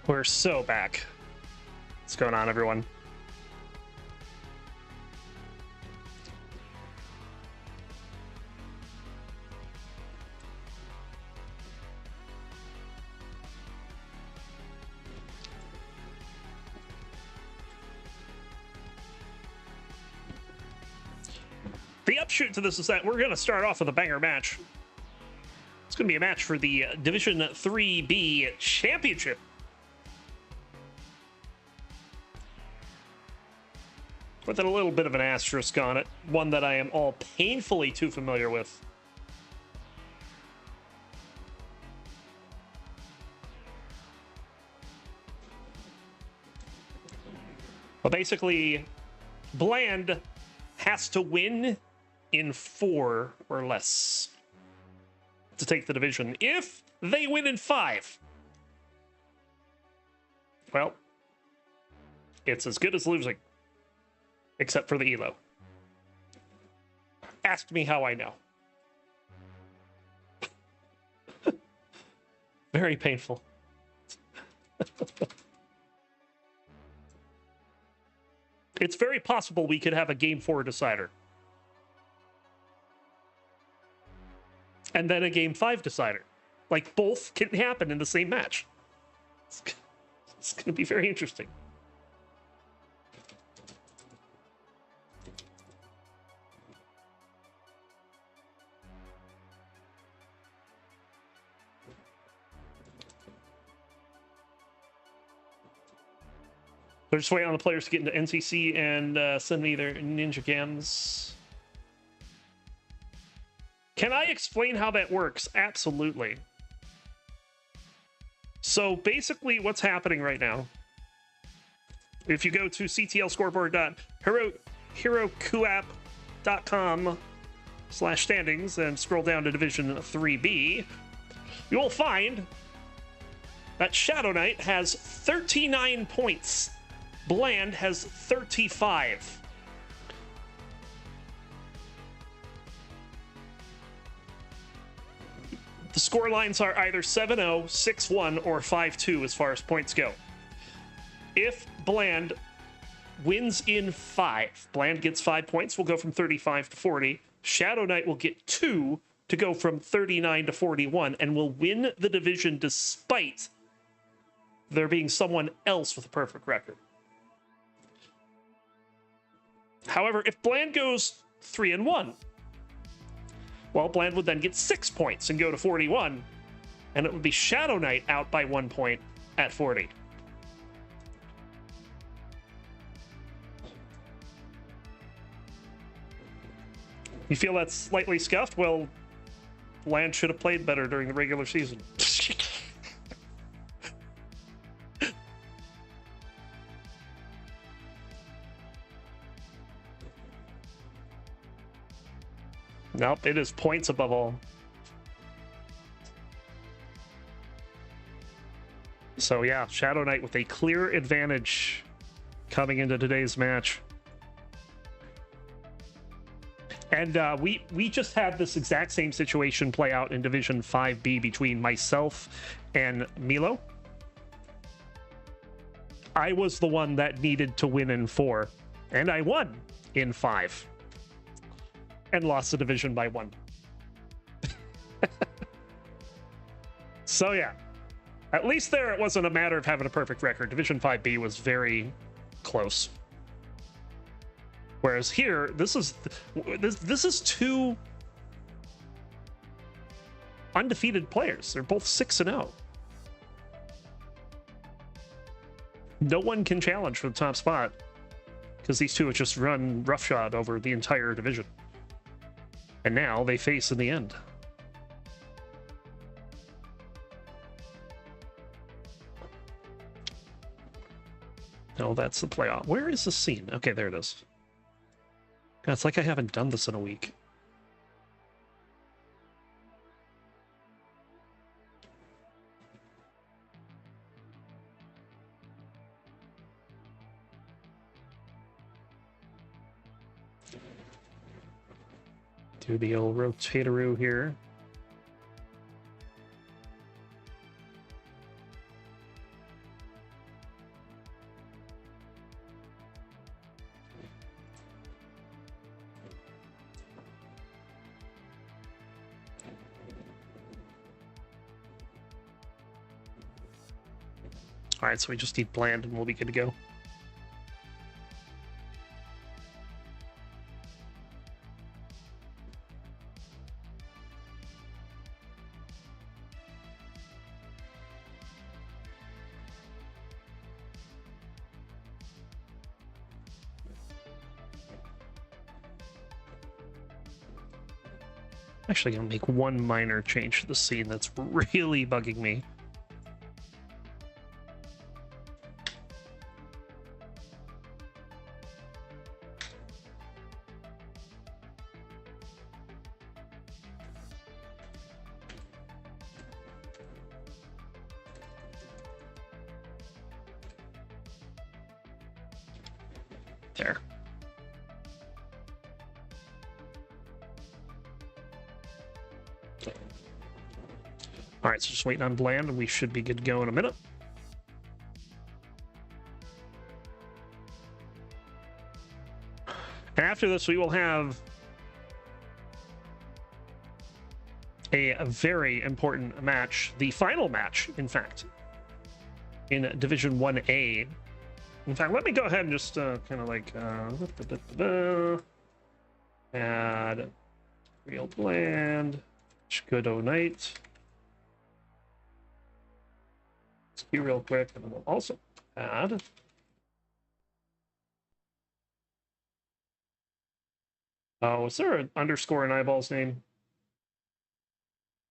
We're so back. What's going on, everyone? The upshoot to this is that we're going to start off with a banger match. It's going to be a match for the Division 3B Championship. With a little bit of an asterisk on it. One that I am all painfully too familiar with. Well, basically, Bland has to win in 4 or less to take the division. If they win in 5, well, it's as good as losing, except for the elo. Ask me how I know. Very painful. It's very possible we could have a Game 4 decider. And then a Game 5 decider. Like, both can happen in the same match. It's going to be very interesting. They're just waiting on the players to get into NCC and send me their ninja cams. Can I explain how that works? Absolutely. So basically what's happening right now, if you go to ctlscoreboard.herokuapp.com/standings and scroll down to Division 3B, you will find that Shadow Knight has 39 points. Bland has 35. The score lines are either 7-0, 6-1, or 5-2 as far as points go. If Bland wins in 5, Bland gets 5 points, we'll go from 35 to 40. Shadow Knight will get 2 to go from 39 to 41, and will win the division despite there being someone else with a perfect record. However, if Bland goes 3-1, well, Bland would then get 6 points and go to 41, and it would be Shadow Knight out by 1 point at 40. You feel that's slightly scuffed? Well, Bland should have played better during the regular season. Nope, it is points above all. So yeah, Shadow Knight with a clear advantage coming into today's match. And we just had this exact same situation play out in Division 5B between myself and Milo. I was the one that needed to win in 4, and I won in 5. And lost the division by 1. So yeah, at least there it wasn't a matter of having a perfect record. Division 5B was very close. Whereas here, this is 2 undefeated players. They're both 6-0. No one can challenge for the top spot because these two have just run roughshod over the entire division. And now they face in the end. No, that's the playoff. Where is the scene? Okay, there it is. God, it's like I haven't done this in a week. Do the old rotatoroo here. All right, so we just need Bland and we'll be good to go. Actually gonna make one minor change to the scene that's really bugging me. There. All right, so just waiting on Bland, and we should be good to go in a minute. And after this, we will have a very important match, the final match, in fact, in Division 1A. In fact, let me go ahead and just kind of like add real Bland, good O-Night. Queue real quick, and then we'll also add is there an underscore in Eyeball's name?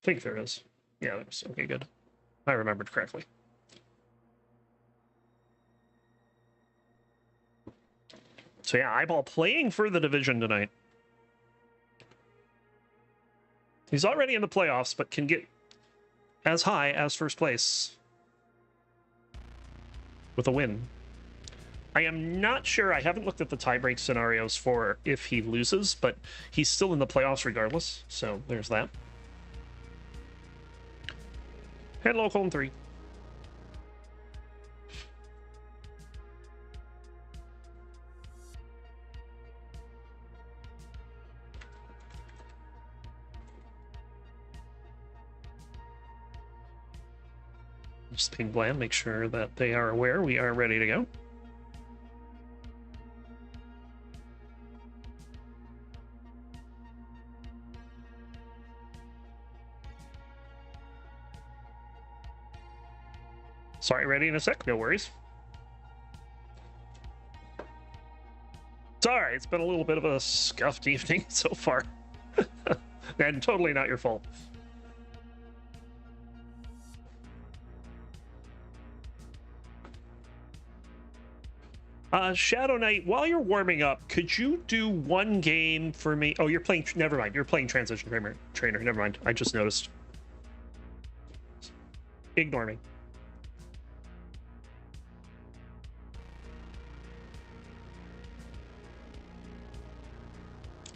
I think there is. Yeah, there's. Okay, good. I remembered correctly. So yeah, Eyeball playing for the division tonight. He's already in the playoffs, but can get as high as first place with a win. I am not sure. I haven't looked at the tiebreak scenarios for if he loses, but he's still in the playoffs regardless. So there's that. And local in 3. Just ping Bland, make sure that they are aware we are ready to go. Sorry, ready in a sec, no worries. It's all right, it's been a little bit of a scuffed evening so far. And totally not your fault. Shadow Knight, while you're warming up, could you do one game for me? Oh, you're playing, never mind. You're playing Transition Trainer. Never mind. I just noticed. Ignore me.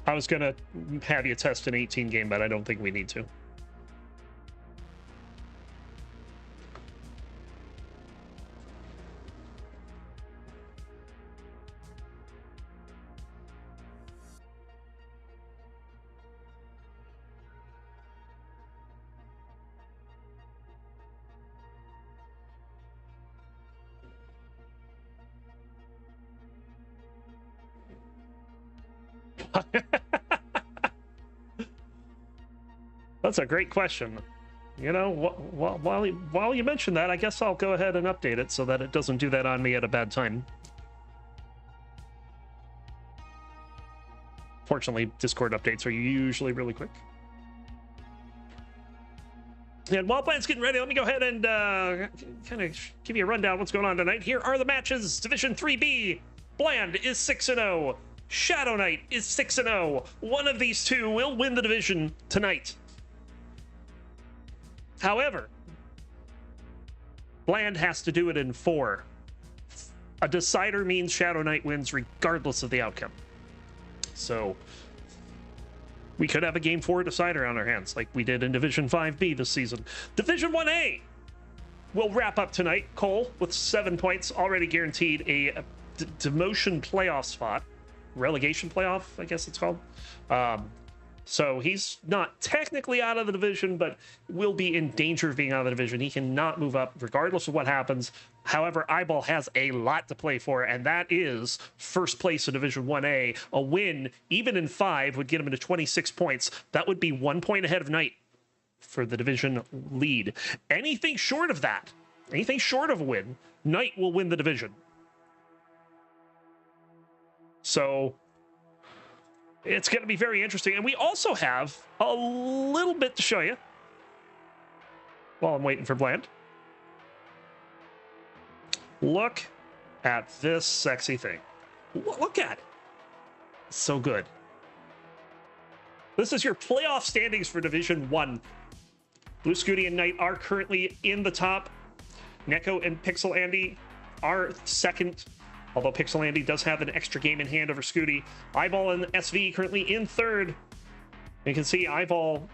I was going to have you test an 18 game, but I don't think we need to. That's a great question. You know, while you mention that, I guess I'll go ahead and update it so that it doesn't do that on me at a bad time. Fortunately, Discord updates are usually really quick. And while Bland's getting ready, let me go ahead and kind of give you a rundown of what's going on tonight. Here are the matches. Division 3B, Bland is 6-0. Shadow Knight is 6-0. One of these two will win the division tonight. However, Bland has to do it in 4. A decider means Shadow Knight wins regardless of the outcome. So we could have a Game 4 decider on our hands like we did in Division 5B this season. Division 1A will wrap up tonight. Cole, with 7 points, already guaranteed a demotion playoff spot. Relegation playoff, I guess it's called. So he's not technically out of the division, but will be in danger of being out of the division. He cannot move up regardless of what happens. However, Eyeball has a lot to play for, and that is first place in Division 1A. A win, even in 5, would get him to 26 points. That would be 1 point ahead of Knight for the division lead. Anything short of that, anything short of a win, Knight will win the division. So it's going to be very interesting. And we also have a little bit to show you while I'm waiting for Bland. Look at this sexy thing. Look at it. It's so good. This is your playoff standings for Division 1. Blue Scooty and Knight are currently in the top. Neko and Pixel Andy are second, although Pixel Andy does have an extra game in hand over Scooty. Eyeball and SV currently in third. You can see Eyeball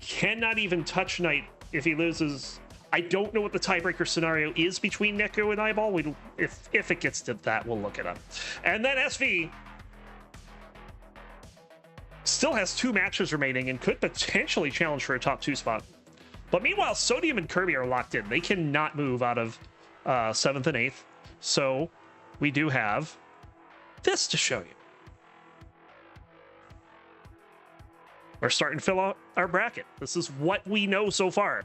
cannot even touch Knight if he loses. I don't know what the tiebreaker scenario is between Neko and Eyeball. If it gets to that, we'll look it up. And then SV still has 2 matches remaining and could potentially challenge for a top 2 spot. But meanwhile, Sodium and Kirby are locked in. They cannot move out of 7th and 8th. So we do have this to show you. We're starting to fill out our bracket. This is what we know so far.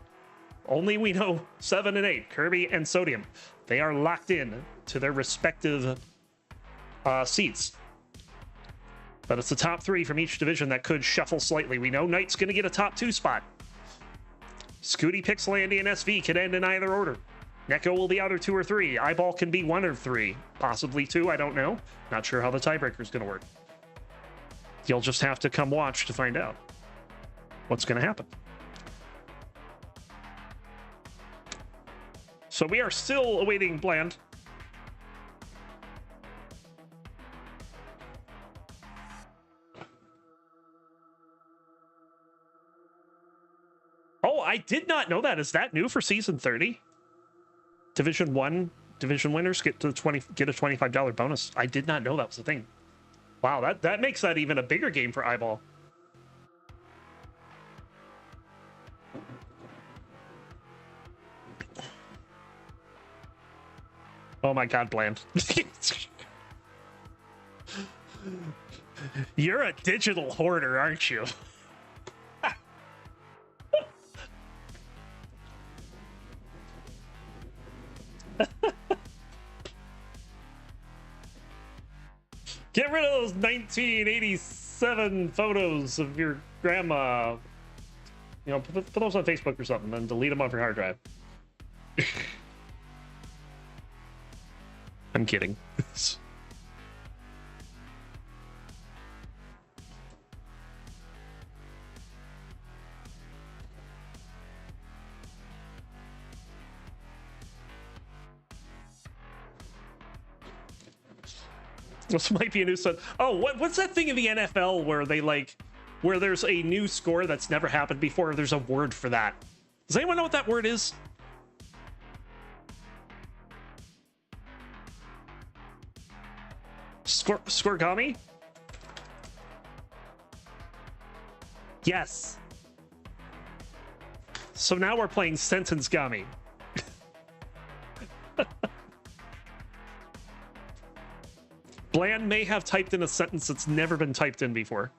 Only we know 7 and 8, Kirby and Sodium. They are locked in to their respective seats. But it's the top 3 from each division that could shuffle slightly. We know Knight's going to get a top 2 spot. Scooty, Pixel, Andy, and SV could end in either order. Neko will be either 2 or 3. Eyeball can be 1 or 3. Possibly 2, I don't know. Not sure how the tiebreaker is going to work. You'll just have to come watch to find out what's going to happen. So we are still awaiting Bland. Oh, I did not know that. Is that new for season 30? Division 1 division winners get a $25 bonus. I did not know that was a thing. Wow, that makes that even a bigger game for Eyeball. Oh my god, Bland. You're a digital hoarder, aren't you? Get rid of those 1987 photos of your grandma. You know, put those on Facebook or something, then delete them off your hard drive. I'm kidding. This might be a new set. Oh, what's that thing in the NFL where they where there's a new score that's never happened before? There's a word for that. Does anyone know what that word is? Scorigami? Yes. So now we're playing Sentence Gami. Bland may have typed in a sentence that's never been typed in before.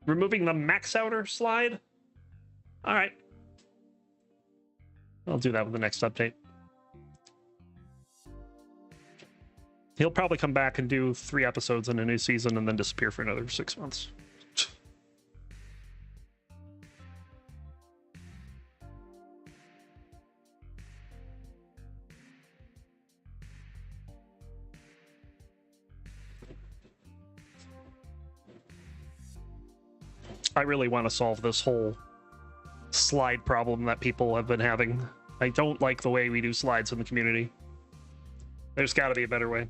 Removing the max outer slide? All right. I'll do that with the next update. He'll probably come back and do 3 episodes in a new season and then disappear for another 6 months. I really want to solve this whole slide problem that people have been having. I don't like the way we do slides in the community. There's got to be a better way.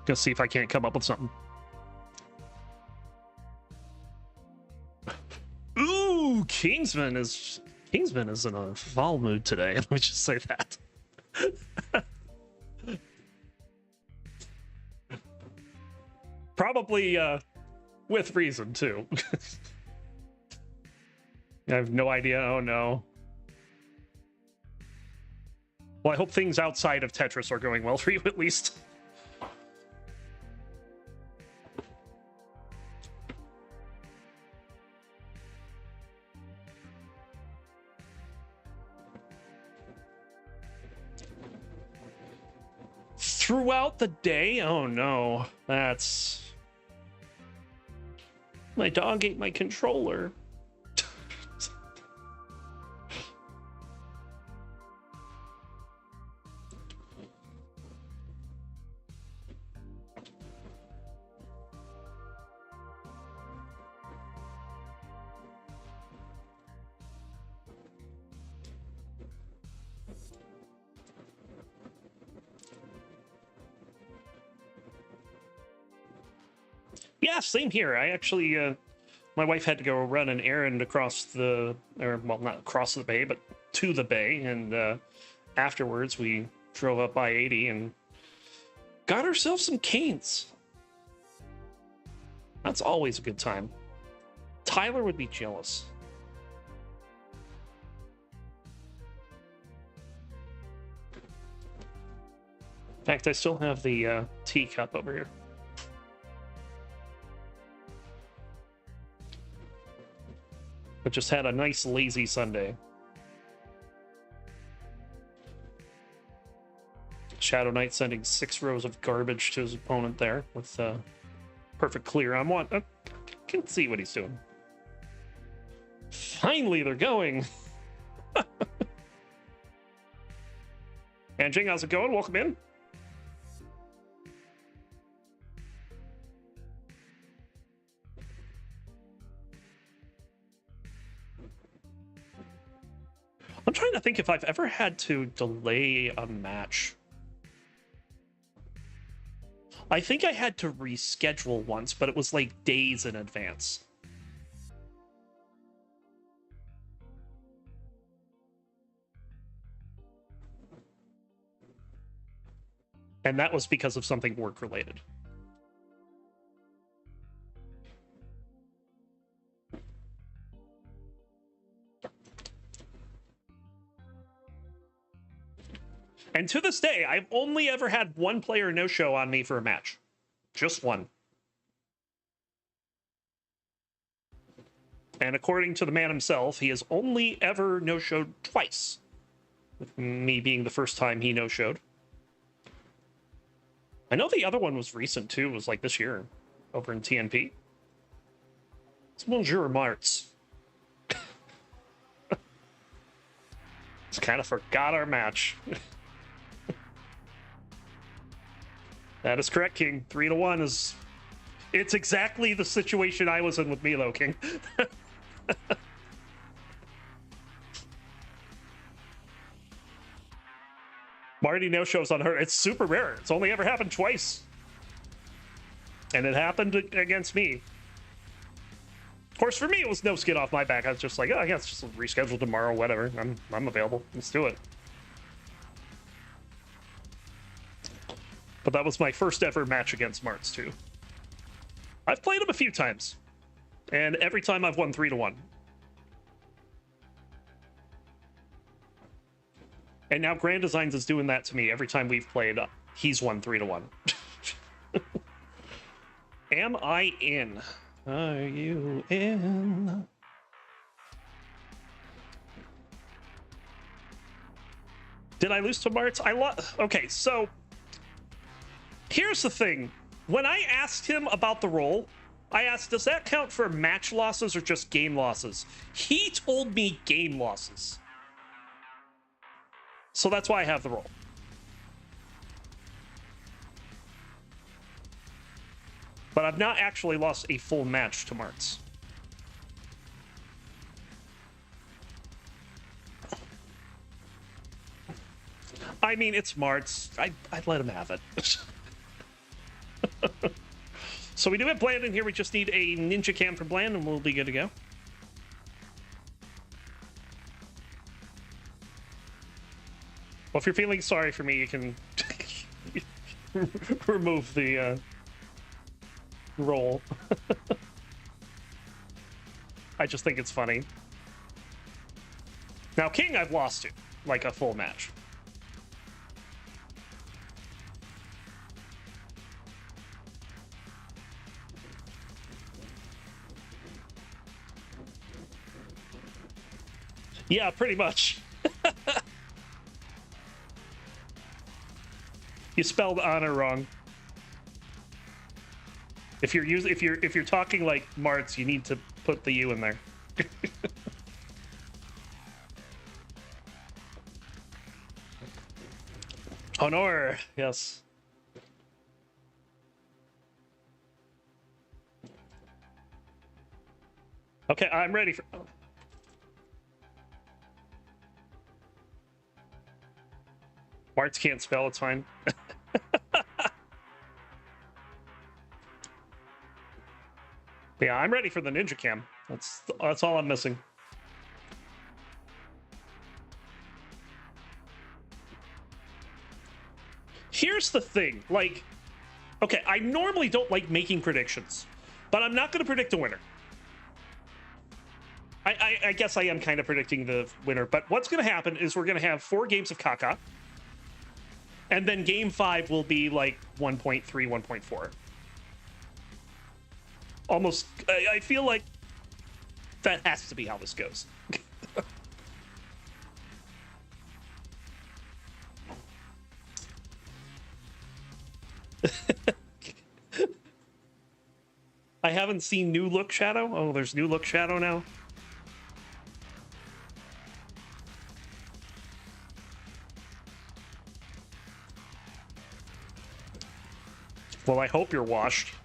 Gonna see if I can't come up with something. Ooh, Kingsman is in a foul mood today. Let me just say that. Probably with reason too. I have no idea. Oh no. Well, I hope things outside of Tetris are going well for you at least. Throughout the day? Oh no. That's... My dog ate my controller. Yeah, same here. I actually, my wife had to go run an errand across the, or well, not across the bay, but to the bay, and afterwards we drove up I-80 and got ourselves some canes. That's always a good time. Tyler would be jealous. In fact, I still have the teacup over here. But just had a nice lazy Sunday. Shadow Knight sending 6 rows of garbage to his opponent there with perfect clear on one. I can see what he's doing. Finally, they're going. Anjing, how's it going? Welcome in. I'm trying to think if I've ever had to delay a match. I think I had to reschedule once, but it was like days in advance. And that was because of something work-related. And to this day, I've only ever had one player no-show on me for a match. Just one. And according to the man himself, he has only ever no-showed twice. With me being the first time he no-showed. I know the other one was recent, too. It was like this year, over in TNP. It's Bonjour Marts. Just kind of forgot our match. That is correct, King. 3-1 is... It's exactly the situation I was in with Milo, King. Marty no-shows on her. It's super rare. It's only ever happened twice. And it happened against me. Of course, for me, it was no skin off my back. I was just like, oh, yeah, it's just rescheduled tomorrow, whatever. I'm available. Let's do it. But that was my first ever match against Marts, too. I've played him a few times. And every time I've won 3-1. And now Grand Designs is doing that to me every time we've played. He's won 3-1. Am I in? Are you in? Did I lose to Marts? Okay, so... Here's the thing. When I asked him about the role, I asked, does that count for match losses or just game losses? He told me game losses. So that's why I have the role. But I've not actually lost a full match to Marts. I mean, it's Marts. I'd let him have it. So we do have Bland in here. We just need a ninja cam for Bland, and we'll be good to go. Well, if you're feeling sorry for me, you can remove the roll. I just think it's funny. Now, King, I've lost to, like, a full match. Yeah, pretty much. You spelled honor wrong. If you're talking like Marts, you need to put the U in there. Honor, yes. Okay, I'm ready for. Oh. Marts can't spell, it's fine. Yeah, I'm ready for the ninja cam. That's all I'm missing. Here's the thing, like, okay, I normally don't like making predictions, but I'm not going to predict a winner. I guess I am kind of predicting the winner, but what's going to happen is we're going to have 4 games of Kaka, and then game 5 will be like 1.3, 1.4. Almost, I feel like that has to be how this goes. I haven't seen New Look Shadow. Oh, there's New Look Shadow now. Well, I hope you're washed.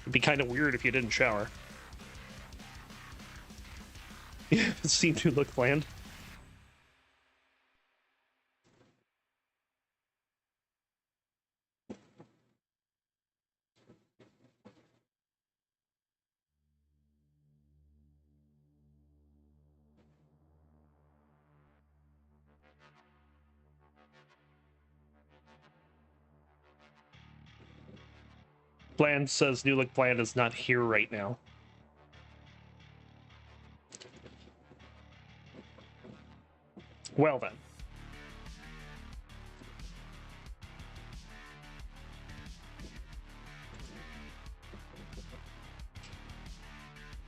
It'd be kind of weird if you didn't shower. It seemed to look bland. Bland says New Look Bland is not here right now. Well then.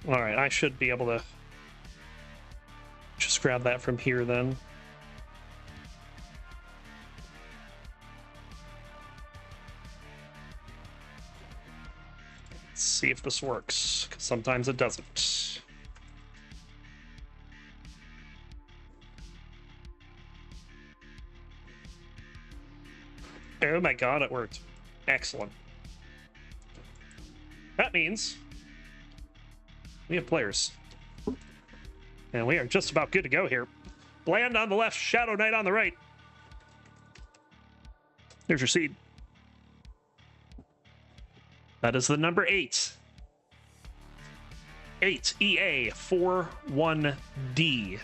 All right, I should be able to just grab that from here then. Let's see if this works, because sometimes it doesn't. Oh my god, it worked. Excellent. That means we have players. And we are just about good to go here. Bland on the left, Shadow Knight on the right. There's your seed. That is the number 8. 8 EA 41D.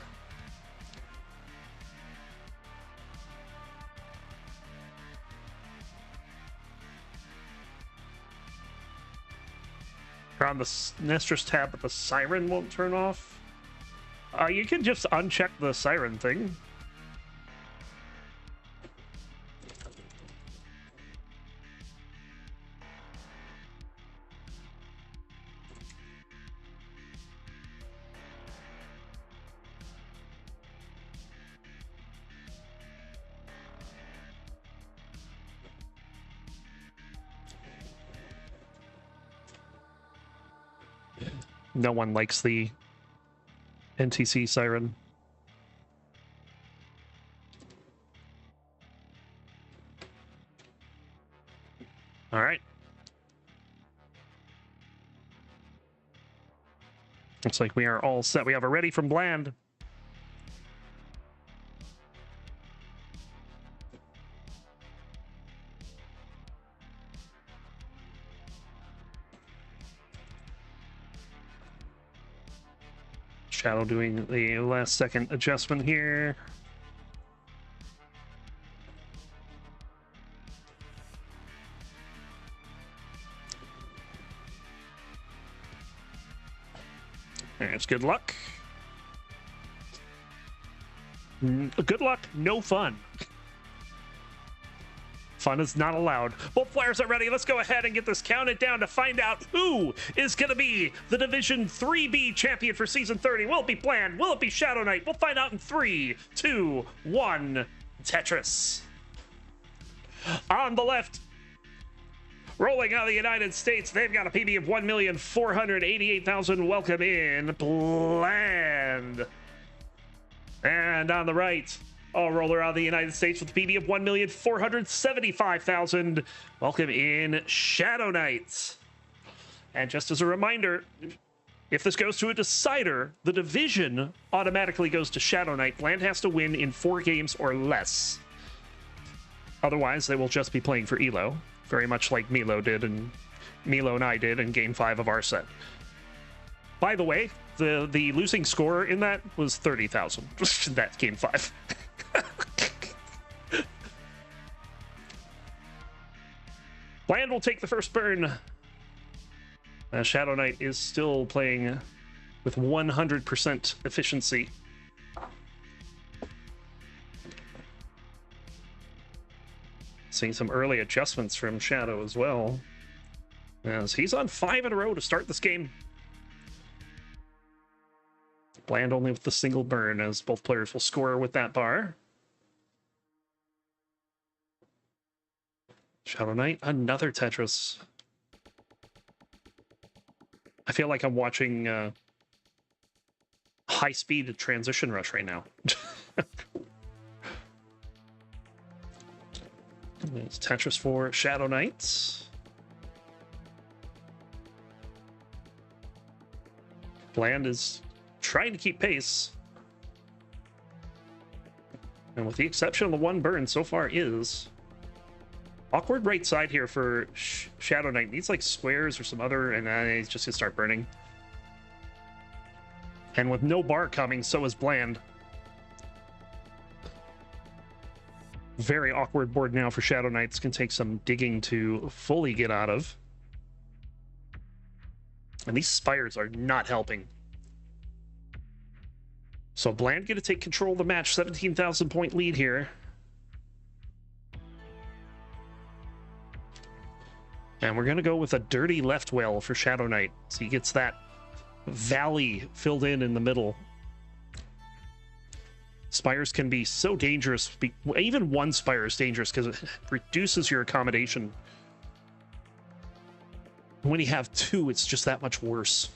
You're on the Nestor's tab, but the siren won't turn off. You can just uncheck the siren thing. No one likes the NTC siren. All right. Looks like we are all set. We have a ready from Bland. Shadow doing the last second adjustment here. There's good luck. Good luck, no fun. Fun is not allowed. Both players are ready. Let's go ahead and get this counted down to find out who is going to be the Division 3B champion for Season 30. Will it be Bland? Will it be Shadow Knight? We'll find out in 3, 2, 1. Tetris. On the left, rolling out of the United States, they've got a PB of 1,488,000. Welcome in, Bland. And on the right, a roller out of the United States with a PB of 1,475,000. Welcome in, Shadow Knight. And just as a reminder, if this goes to a decider, the division automatically goes to Shadow Knight. Bland has to win in 4 games or less. Otherwise, they will just be playing for Elo, very much like Milo and I did in Game 5 of our set. By the way, the losing score in that was 30,000. That's Game 5. Bland will take the first burn. Shadow Knight is still playing with 100% efficiency. Seeing some early adjustments from Shadow as well, as he's on 5 in a row to start this game. Bland only with the single burn, as both players will score with that bar. Shadow Knight, another Tetris. I feel like I'm watching high-speed transition rush right now. There's Tetris for Shadow Knight. Bland is trying to keep pace. And with the exception of the one burn so far is awkward right side here for Shadow Knight. Needs like squares or some other, and then he's just gonna start burning. And with no bar coming, so is Bland. Very awkward board now for Shadow Knights. Can take some digging to fully get out of. And these spires are not helping. So Bland going to take control of the match. 17,000 point lead here. And we're going to go with a dirty left whale for Shadow Knight. So he gets that valley filled in the middle. Spires can be so dangerous. Even one spire is dangerous because it reduces your accommodation. When you have 2, it's just that much worse.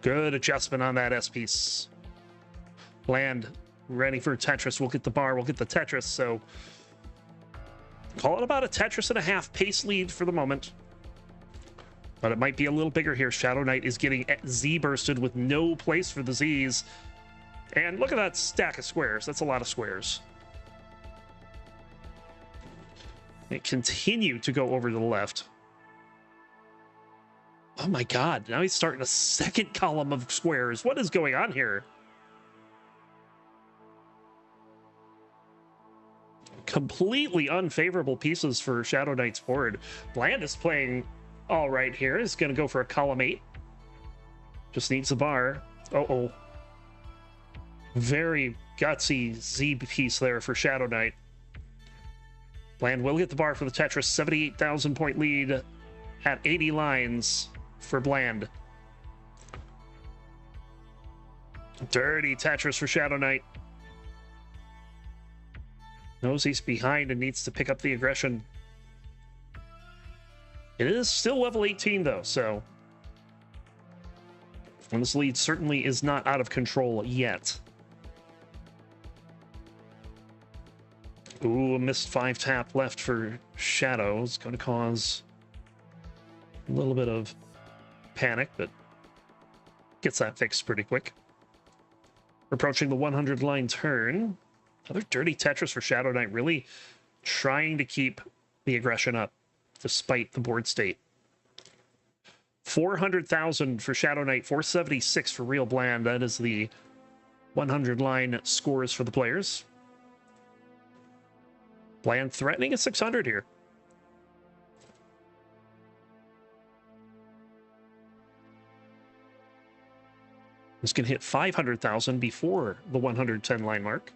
Good adjustment on that S-piece. Bland ready for Tetris. We'll get the bar. We'll get the Tetris. So call it about a Tetris and a half pace lead for the moment. But it might be a little bigger here. Shadow Knight is getting Z-bursted with no place for the Zs. And look at that stack of squares. That's a lot of squares. It continued to go over to the left. Oh my god, now he's starting a second column of squares. What is going on here? Completely unfavorable pieces for Shadow Knight's board. Bland is playing all right here. He's going to go for a column 8. Just needs a bar. Uh-oh. Very gutsy Z piece there for Shadow Knight. Bland will get the bar for the Tetris. 78,000 point lead at 80 lines for Bland. Dirty Tetris for Shadow Knight. Knows he's behind and needs to pick up the aggression. It is still level 18 though, so and this lead certainly is not out of control yet. Ooh, a missed 5-tap left for Shadow. It's going to cause a little bit of panic, but gets that fixed pretty quick. We're approaching the 100 line turn. Another dirty Tetris for Shadow Knight, really trying to keep the aggression up despite the board state. 400,000 for Shadow Knight, 476 for Real Bland. That is the 100 line scores for the players. Bland threatening a 600 here. This can hit 500,000 before the 110 line mark.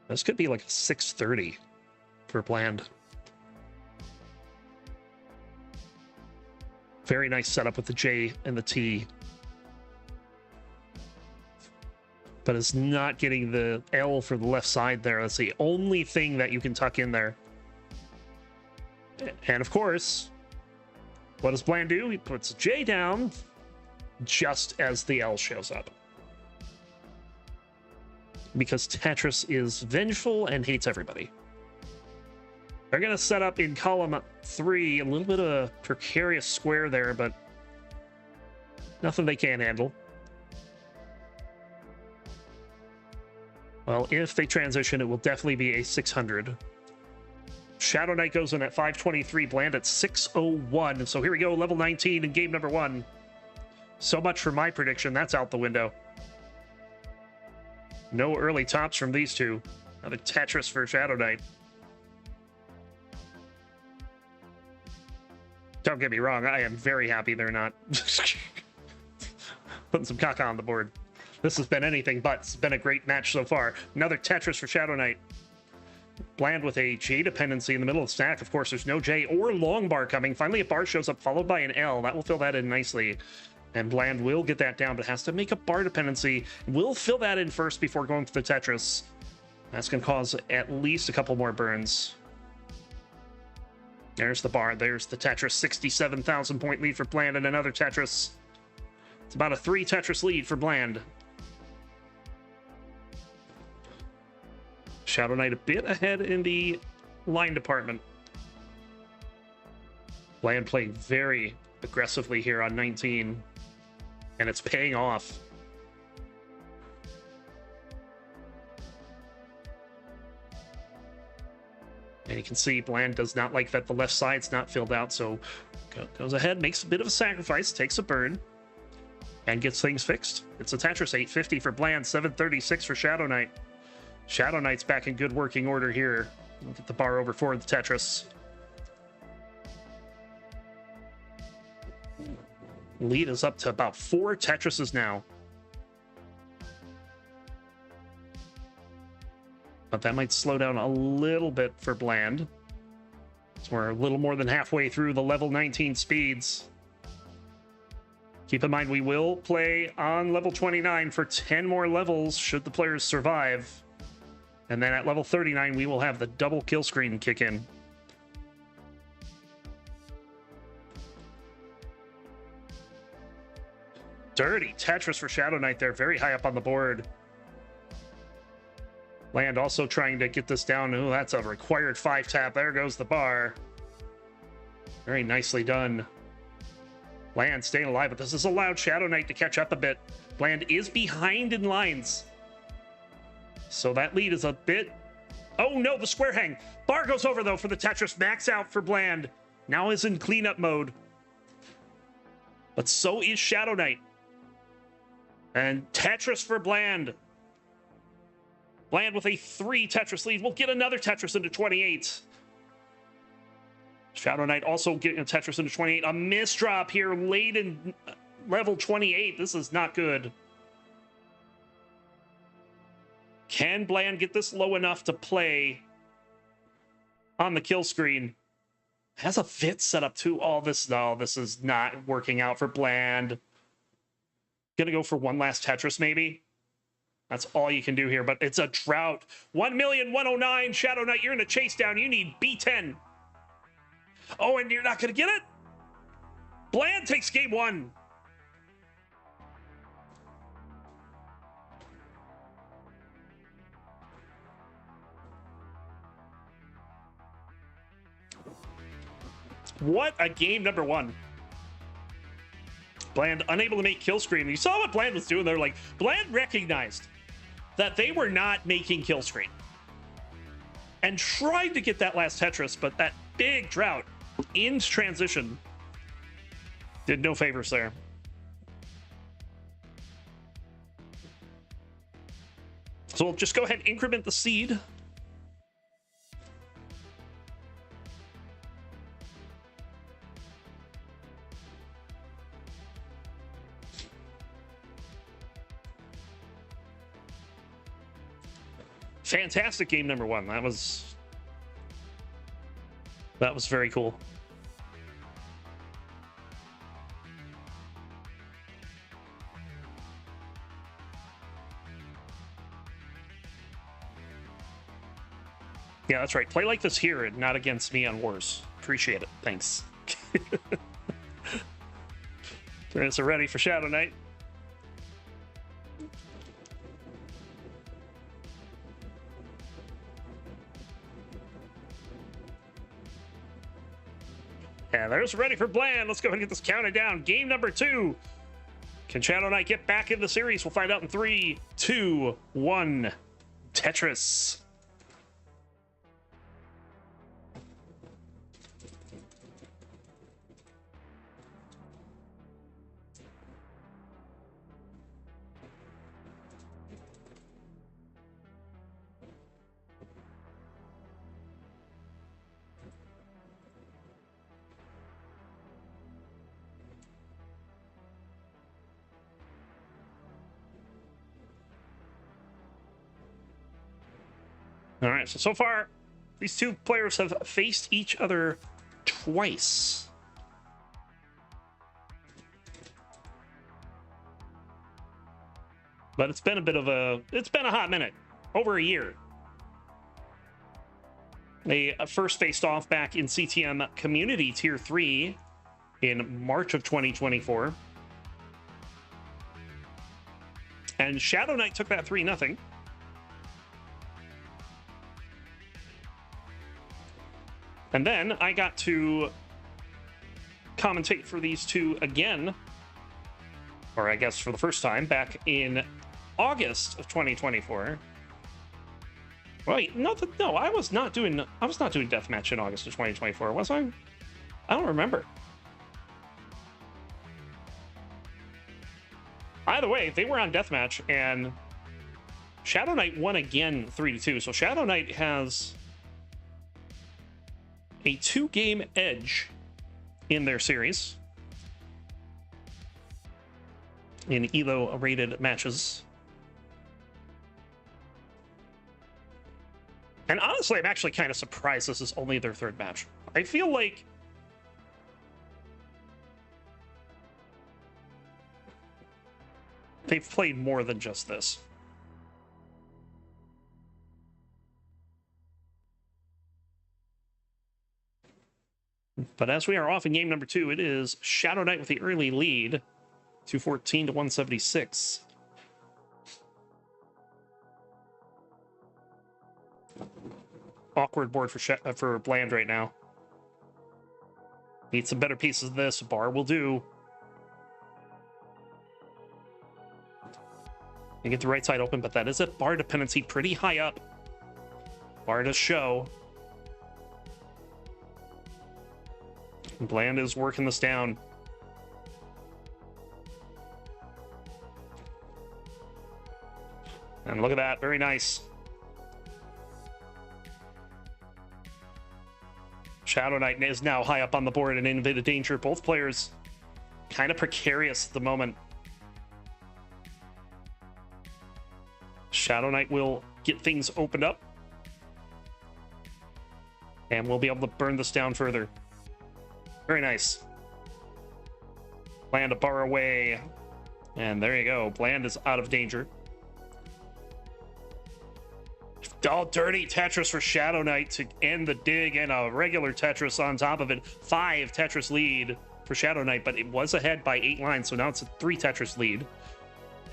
This could be like a 630 for Bland. Very nice setup with the J and the T. But it's not getting the L for the left side there. That's the only thing that you can tuck in there. And of course, what does Bland do? He puts J down just as the L shows up. Because Tetris is vengeful and hates everybody. They're going to set up in column 3, a little bit of a precarious square there, but nothing they can't handle. Well, if they transition, it will definitely be a 600. Shadow Knight goes in at 523, Bland at 601. So here we go, level 19 in game number 1. So much for my prediction. That's out the window. No early tops from these two. Another Tetris for Shadow Knight. Don't get me wrong, I am very happy they're not putting some caca on the board. This has been anything but. It's been a great match so far. Another Tetris for Shadow Knight. Bland with a J dependency in the middle of the stack. Of course, there's no J or long bar coming. Finally, a bar shows up, followed by an L. That will fill that in nicely. And Bland will get that down, but has to make a bar dependency. We'll fill that in first before going for the Tetris. That's going to cause at least a couple more burns. There's the bar. There's the Tetris. 67,000 point lead for Bland, and another Tetris. It's about a 3 Tetris lead for Bland. Shadow Knight a bit ahead in the line department. Bland playing very aggressively here on 19, and it's paying off. And you can see Bland does not like that the left side's not filled out, so goes ahead, makes a bit of a sacrifice, takes a burn, and gets things fixed. It's a Tetris. 850 for Bland, 736 for Shadow Knight. Shadow Knight's back in good working order here. We'll get the bar over for the Tetris. Lead is up to about 4 Tetrises now. But that might slow down a little bit for Bland. So we're a little more than halfway through the level 19 speeds. Keep in mind, we will play on level 29 for 10 more levels should the players survive. And then at level 39, we will have the double kill screen kick in. Dirty Tetris for Shadow Knight there, very high up on the board. Bland also trying to get this down. Oh, that's a required 5 tap. There goes the bar. Very nicely done. Bland staying alive, but this has allowed Shadow Knight to catch up a bit. Bland is behind in lines. So that lead is a bit... Oh no, the square hang. Bar goes over though for the Tetris. Max out for Bland. Now is in cleanup mode. But so is Shadow Knight. And Tetris for Bland. Bland with a 3 Tetris lead. We'll get another Tetris into 28. Shadow Knight also getting a Tetris into 28. A misdrop here late in level 28. This is not good. Can Bland get this low enough to play on the kill screen? Has a fit set up too. Oh, this is not working out for Bland. Gonna go for one last Tetris, maybe. That's all you can do here, but it's a drought. 1,109,000. Shadow Knight, you're in a chase down. You need B10. Oh, and you're not gonna get it? Bland takes game 1. What a game number 1. Bland unable to make kill screen. You saw what Bland was doing there. Like, Bland recognized that they were not making kill screen and tried to get that last Tetris, but that big drought in transition. Did no favors there. So we'll just go ahead and increment the seed. Fantastic game number one. That was very cool. Yeah, that's right. Play like this here and not against me on Wars. Appreciate it. Thanks. So ready for Shadow Knight. And there's ready for Bland. Let's go ahead and get this counted down. Game number 2. Can Shadow Knight get back in the series? We'll find out in 3, 2, 1. Tetris. All right, so far, these two players have faced each other twice. But it's been a hot minute, over a year. They first faced off back in CTM Community Tier 3 in March of 2024. And Shadow Knight took that 3-0. And then I got to commentate for these two again, or I guess for the first time, back in August of 2024. Wait, no, I was not doing deathmatch in August of 2024, was I? I don't remember. Either way, they were on deathmatch, and Shadow Knight won again 3-2. So Shadow Knight has a 2-game edge in their series in ELO-rated matches. And honestly, I'm actually kind of surprised this is only their 3rd match. I feel like they've played more than just this. But as we are off in game number 2, it is Shadow Knight with the early lead, 214 to 176. Awkward board for Bland right now. Need some better pieces of this. Bar will do. You get the right side open, but that is a bar dependency pretty high up. Bar to show. Bland is working this down. And look at that. Very nice. Shadow Knight is now high up on the board and in a bit of danger. Both players kind of precarious at the moment. Shadow Knight will get things opened up. And we'll be able to burn this down further. Very nice. Bland a bar away. And there you go. Bland is out of danger. Oh, dirty Tetris for Shadow Knight to end the dig, and a regular Tetris on top of it. 5 Tetris lead for Shadow Knight, but it was ahead by 8 lines, so now it's a 3 Tetris lead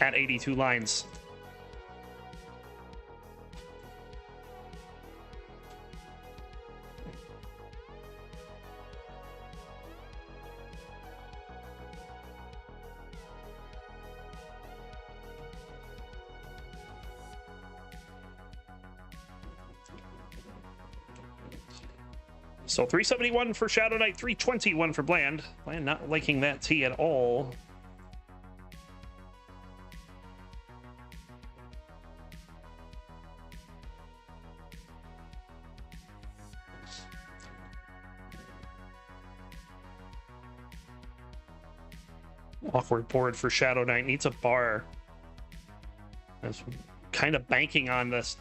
at 82 lines. So 371 for Shadow Knight, 321 for Bland. Bland not liking that T at all. Awkward board for Shadow Knight. Needs a bar. That's kind of banking on this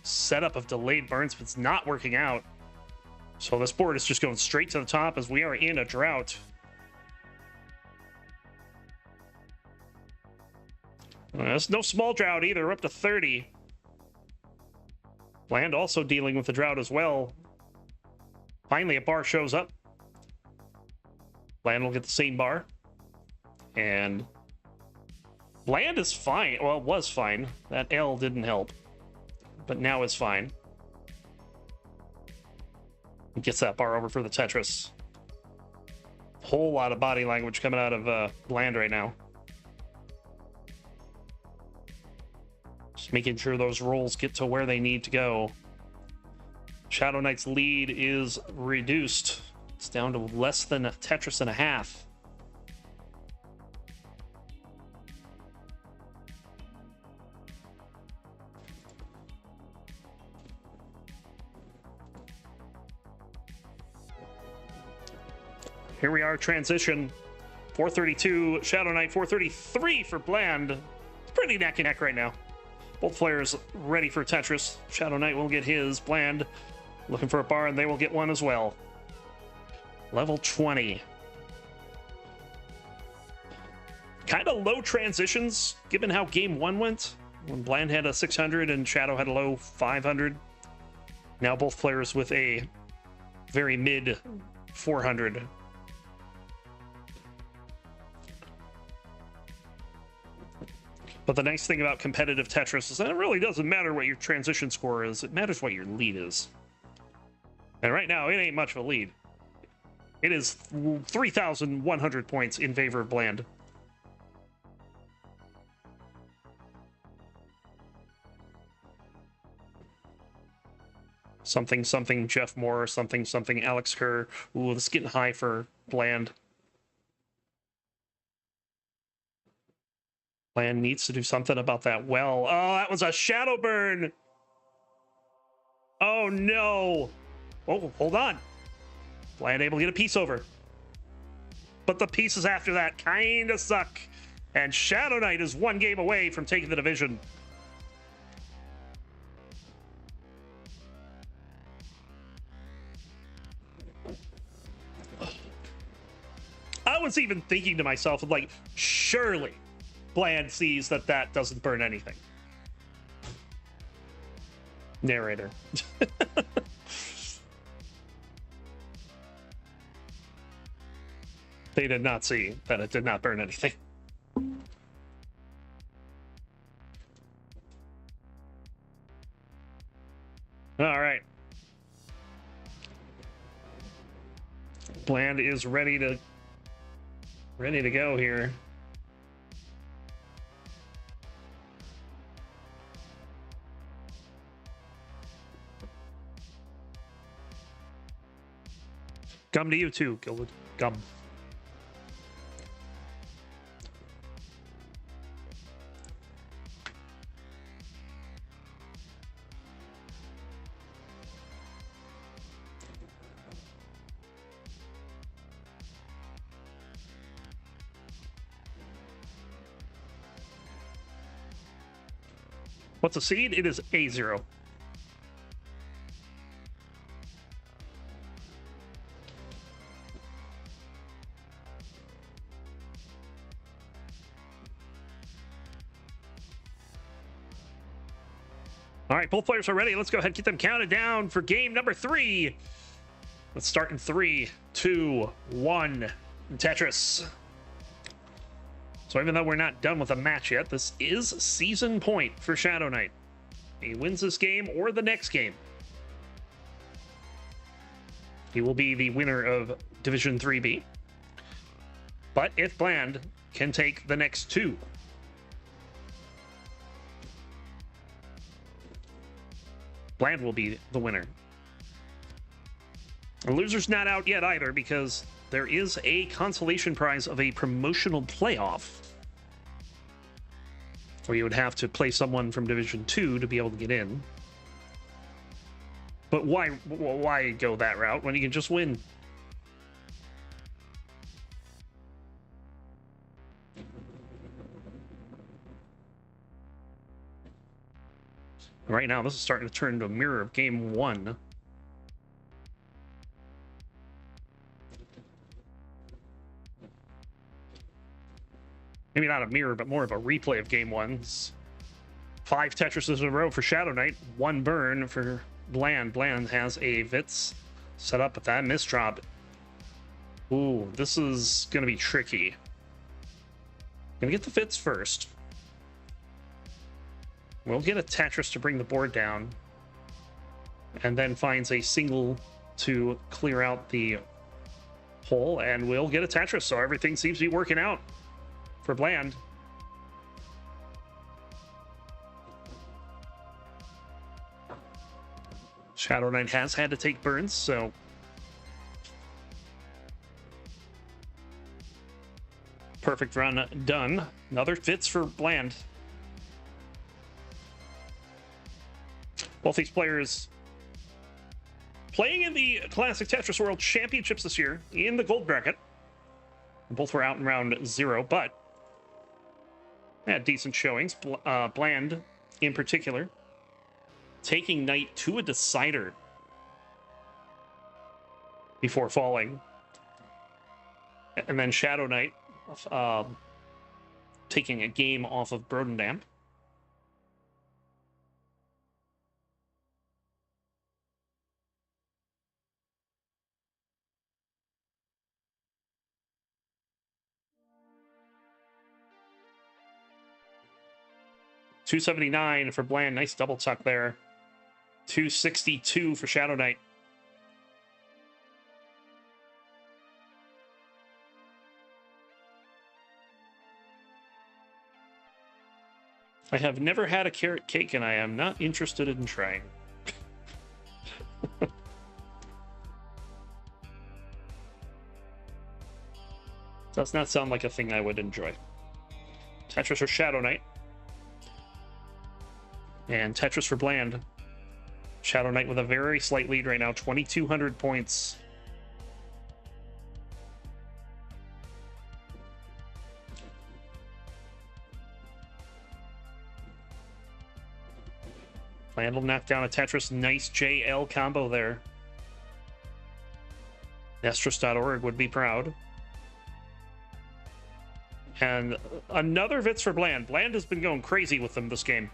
setup of delayed burns, but it's not working out. So this board is just going straight to the top as we are in a drought. There's no small drought either. We're up to 30. Bland also dealing with the drought as well. Finally, a bar shows up. Bland will get the same bar. And Bland is fine. Well, it was fine. That L didn't help. But now it's fine. He gets that bar over for the Tetris. Whole lot of body language coming out of Bland right now. Just making sure those rolls get to where they need to go. Shadow Knight's lead is reduced. It's down to less than a Tetris and a half. Here we are, transition. 432 Shadow Knight, 433 for Bland. It's pretty neck and neck right now. Both players ready for Tetris. Shadow Knight will get his. Bland looking for a bar, and they will get one as well. Level 20. Kind of low transitions, given how game one went. When Bland had a 600 and Shadow had a low 500. Now both players with a very mid 400. But the nice thing about competitive Tetris is that it really doesn't matter what your transition score is. It matters what your lead is. And right now, it ain't much of a lead. It is 3,100 points in favor of Bland. Something, something, Jeff Moore. Something, something, Alex Kerr. Ooh, this is getting high for Bland. Bland needs to do something about that well. Oh, that was a shadow burn. Oh, no. Oh, hold on. Bland able to get a piece over. But the pieces after that kind of suck. And Shadow Knight is one game away from taking the division. I was even thinking to myself, like, surely Bland sees that that doesn't burn anything. Narrator. They did not see that it did not burn anything. All right. Bland is ready to go here. Gum to you too, Gilded. Gum. What's a seed? It is A0. All right, both players are ready. Let's go ahead and get them counted down for game number 3. Let's start in 3, 2, 1. Tetris. So even though we're not done with the match yet, this is season point for Shadow Knight. He wins this game or the next game, he will be the winner of Division 3B. But if Bland can take the next 2, Bland will be the winner. The loser's not out yet either, because there is a consolation prize of a promotional playoff, where you would have to play someone from Division 2 to be able to get in. But why go that route when you can just win? Right now, this is starting to turn into a mirror of Game 1. Maybe not a mirror, but more of a replay of Game 1's. 5 Tetrises in a row for Shadow Knight, 1 burn for Bland. Bland has a Vitz set up with that misdrop. Ooh, this is going to be tricky. Gonna get the Vitz first. We'll get a Tetris to bring the board down, and then finds a single to clear out the hole, and we'll get a Tetris, so everything seems to be working out for Bland. Shadow Knight has had to take burns, so perfect run done. Another Vitz for Bland. Both these players playing in the Classic Tetris World Championships this year in the gold bracket. Both were out in round 0, but had decent showings. Bland, in particular, taking Knight to a decider before falling. And then Shadow Knight taking a game off of Brodendamp. $279 for Bland. Nice double tuck there. $262 for Shadow Knight. I have never had a carrot cake, and I am not interested in trying. Does not sound like a thing I would enjoy. Tetris for Shadow Knight. And Tetris for Bland. Shadow Knight with a very slight lead right now, 2,200 points. Bland will knock down a Tetris. Nice JL combo there. Nestros.org would be proud. And another Vitz for Bland. Bland has been going crazy with them this game.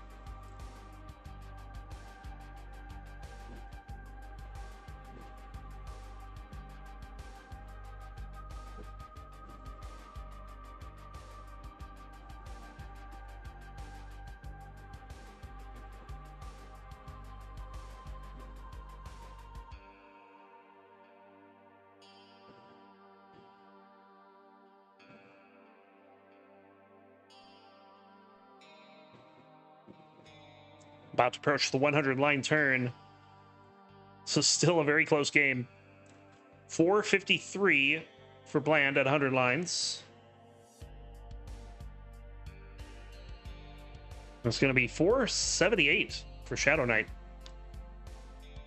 About to approach the 100-line turn. So still a very close game. 453 for Bland at 100 lines. It's going to be 478 for Shadow Knight.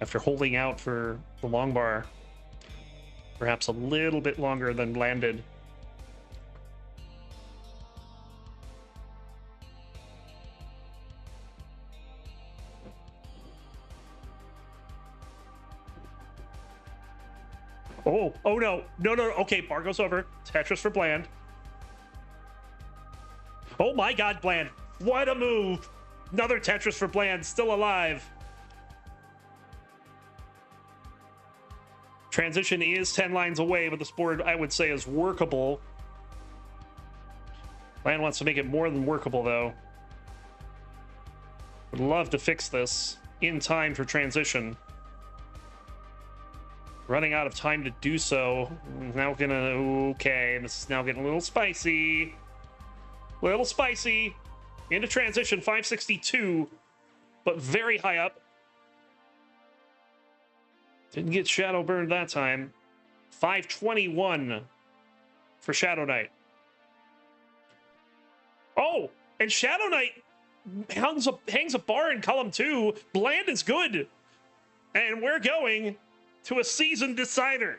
After holding out for the long bar. Perhaps a little bit longer than Bland did. Oh no. No. Okay, bar goes over. Tetris for Bland. Oh my god, Bland. What a move. Another Tetris for Bland, still alive. Transition is 10 lines away, but this board, I would say, is workable. Bland wants to make it more than workable, though. Would love to fix this in time for transition. Running out of time to do so. Now okay, this is now getting a little spicy. Little spicy. Into transition, 562, but very high up. Didn't get Shadow burned that time. 521 for Shadow Knight. Oh, and Shadow Knight hangs a bar in column 2. Bland is good. And we're going to a season decider.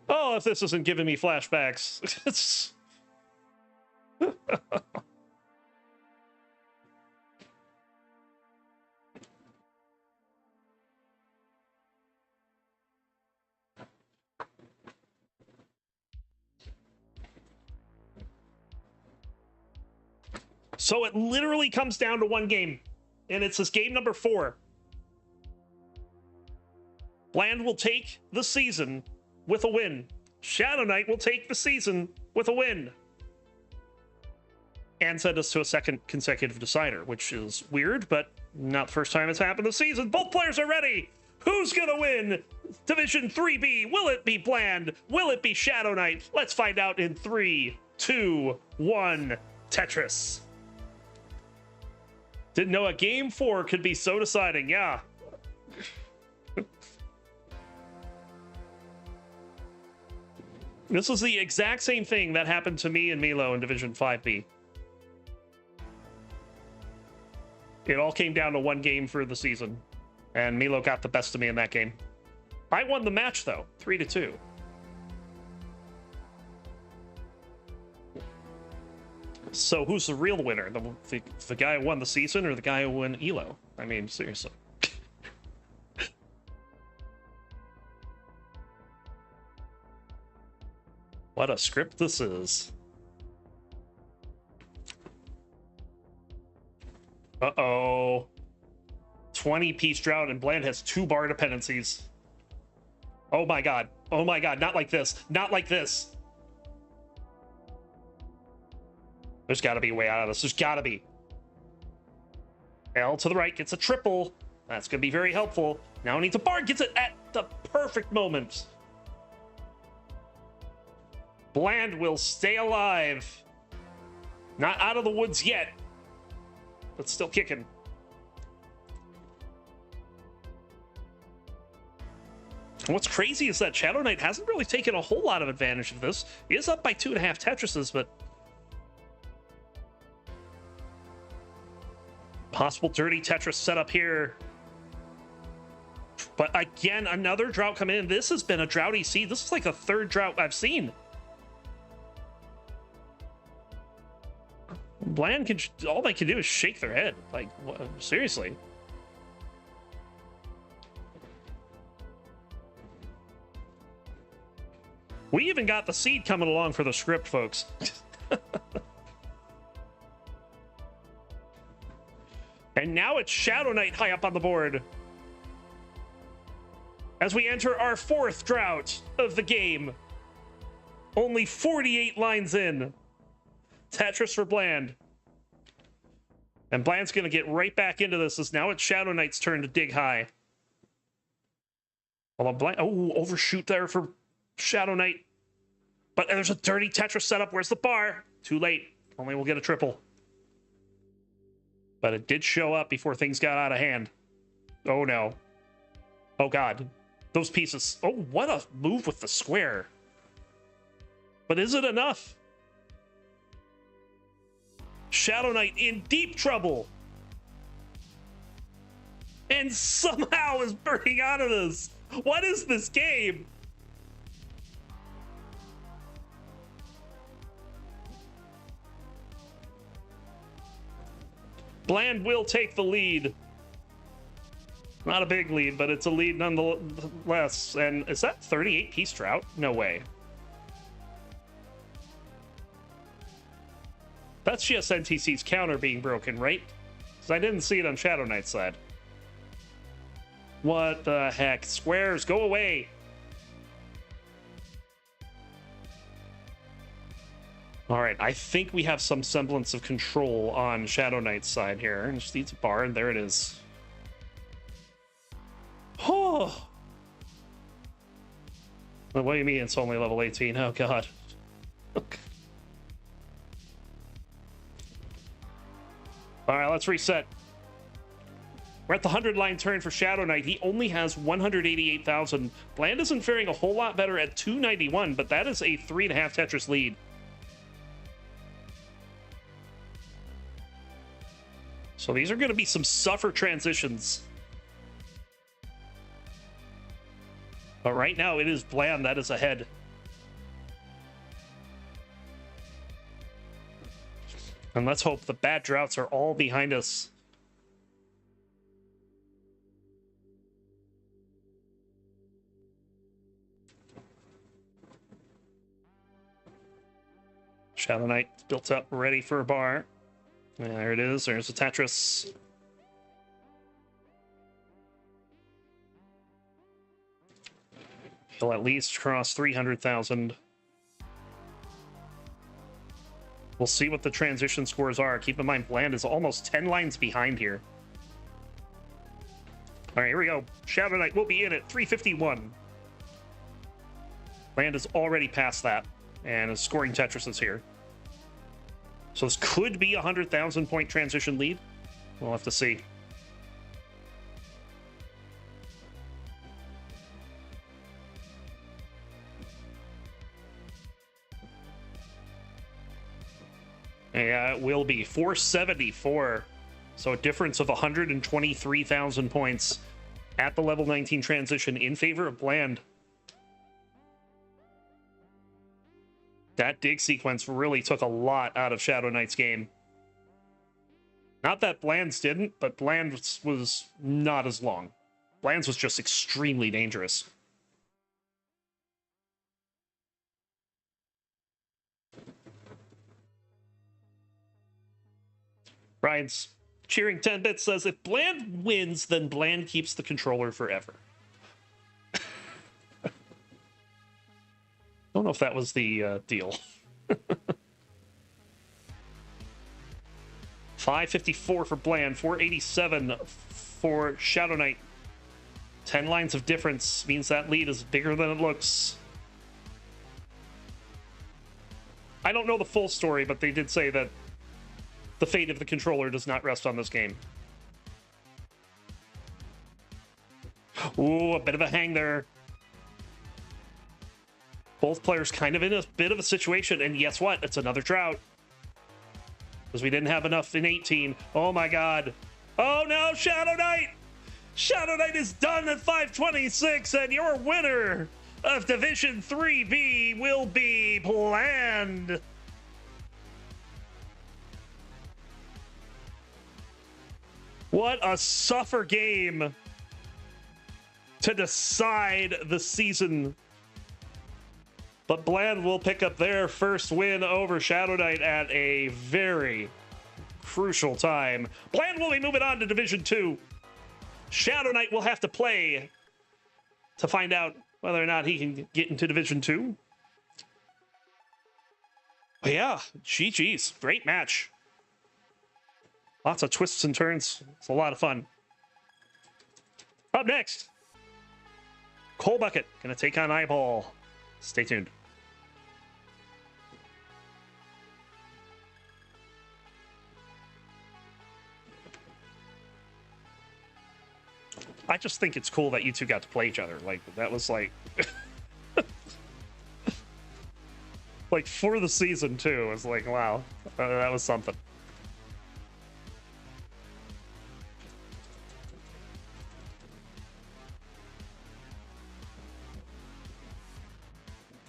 Oh, if this isn't giving me flashbacks. So it literally comes down to one game, and it's this game number 4. Bland will take the season with a win. Shadow Knight will take the season with a win. And send us to a second consecutive decider, which is weird, but not the first time it's happened this season. Both players are ready. Who's gonna win Division 3B? Will it be Bland? Will it be Shadow Knight? Let's find out in 3, 2, 1. Tetris. Didn't know a game 4 could be so deciding. Yeah. This was the exact same thing that happened to me and Milo in Division 5B. It all came down to one game for the season, and Milo got the best of me in that game. I won the match, though, 3-2. So who's the real winner? The guy who won the season or the guy who won ELO? I mean, seriously. What a script this is. Uh-oh. 20-piece drought, and Bland has 2 bar dependencies. Oh my god. Oh my god. Not like this. Not like this. There's got to be a way out of this. There's got to be. L to the right gets a triple. That's going to be very helpful. Now he needs a bar. Gets it at the perfect moment. Bland will stay alive. Not out of the woods yet, but still kicking. And what's crazy is that Shadow Knight hasn't really taken a whole lot of advantage of this. He is up by 2.5 Tetrises, but possible dirty Tetris setup here. But again, another drought coming in. This has been a droughty seed. This is like the 3rd drought I've seen. Bland can, all they can do is shake their head. Like, what, seriously. We even got the seed coming along for the script, folks. And now it's Shadow Knight high up on the board. As we enter our 4th drought of the game. Only 48 lines in. Tetris for Bland. And Bland's going to get right back into this, as now it's Shadow Knight's turn to dig high. Although Bland, oh, overshoot there for Shadow Knight. But there's a dirty Tetris setup. Where's the bar? Too late. Only we'll get a triple. But it did show up before things got out of hand. Oh no. Oh god. Those pieces. Oh, what a move with the square. But is it enough? Shadow Knight in deep trouble. And somehow is burning out of this. What is this game? Bland will take the lead. Not a big lead, but it's a lead nonetheless. And is that 38-piece drought? No way. That's just NTC's counter being broken, right? Because I didn't see it on Shadow Knight's side. What the heck? Squares, go away! Alright, I think we have some semblance of control on Shadow Knight's side here. And just needs a bar, and there it is. Oh! What do you mean it's only level 18? Oh, God. Alright, let's reset. We're at the 100-line turn for Shadow Knight. He only has 188,000. Bland isn't faring a whole lot better at 291, but that is a 3.5 Tetris lead. So these are going to be some suffer transitions. But right now, it is Bland that is ahead. And let's hope the bad droughts are all behind us. Shadow Knight built up, ready for a bar. And there it is. There's a Tetris. He'll at least cross 300,000. We'll see what the transition scores are. Keep in mind, Bland is almost 10 lines behind here. All right, here we go. Shadow Knight will be in at 351. Bland is already past that, and is scoring Tetrises here. So this could be a 100,000 point transition lead. We'll have to see. Yeah, it will be 474. So a difference of 123,000 points at the level 19 transition in favor of Bland. That dig sequence really took a lot out of Shadow Knight's game. Not that Bland's didn't, but Bland's was not as long. Bland's was just extremely dangerous. Brian's cheering 10 bits says, if Bland wins, then Bland keeps the controller forever. Don't know if that was the deal. 554 for Bland, 487 for Shadow Knight. 10 lines of difference means that lead is bigger than it looks. I don't know the full story, but they did say that the fate of the controller does not rest on this game. Ooh, a bit of a hang there. Both players kind of in a bit of a situation, and guess what? It's another drought. Because we didn't have enough in 18. Oh my god. Oh no, Shadow Knight! Shadow Knight is done at 526, and your winner of Division 3B will be Bland. What a suffer game to decide the season. But Bland will pick up their first win over Shadow Knight at a very crucial time. Bland will be moving on to Division 2. Shadow Knight will have to play to find out whether or not he can get into Division 2. But yeah, GG's. Great match. Lots of twists and turns. It's a lot of fun. Up next, Coal Bucket gonna take on Eyeball. Stay tuned. I just think it's cool that you two got to play each other. Like, that was like... like, for the season, too. It was like, wow. That was something.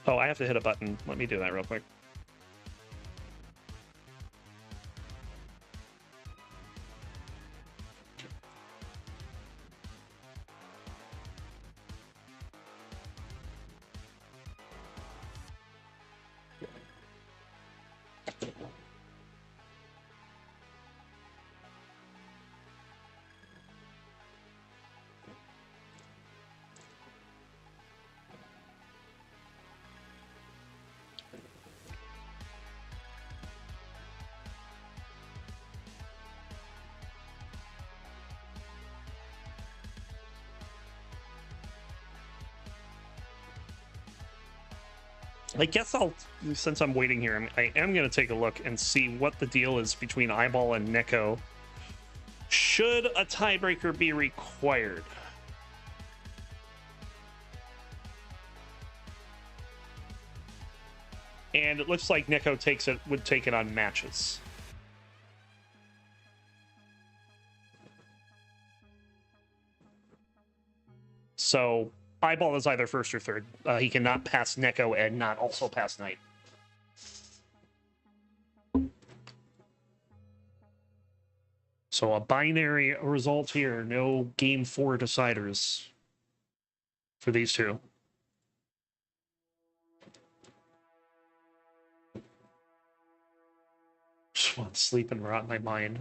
Oh, I have to hit a button. Let me do that real quick. I guess I'll, since I'm waiting here, I am going to take a look and see what the deal is between Eyeball and Neko. Should a tiebreaker be required? And it looks like Neko would take it on matches. So Eyeball is either first or third. He cannot pass Neko and not also pass Knight. So a binary result here. No game 4 deciders for these two. Just want to sleep and rot my mind.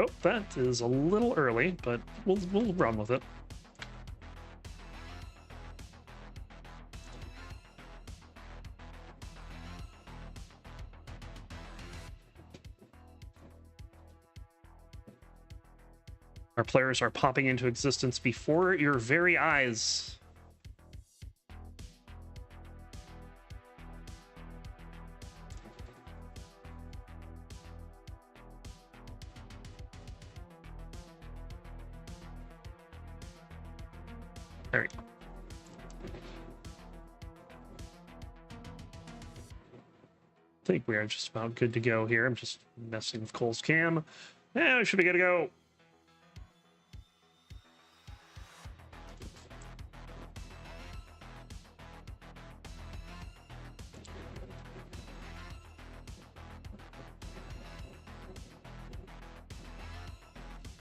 Oh, that is a little early, but we'll run with it. Our players are popping into existence before your very eyes. There we go. I think we are just about good to go here. I'm just messing with Cole's cam. Yeah, we should be good to go.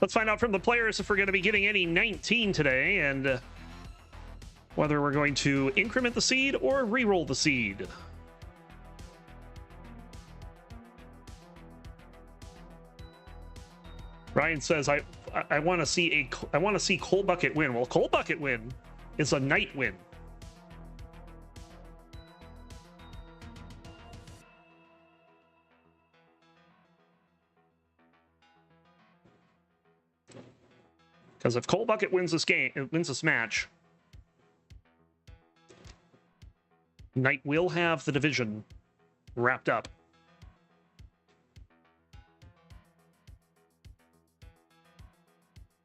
Let's find out from the players if we're going to be getting any 19 today, and whether we're going to increment the seed or re-roll the seed. Ryan says, I want to see Cold Bucket win. Well, Cold Bucket win is a Knight win. Because if Cold Bucket wins this game, wins this match, Knight will have the division wrapped up.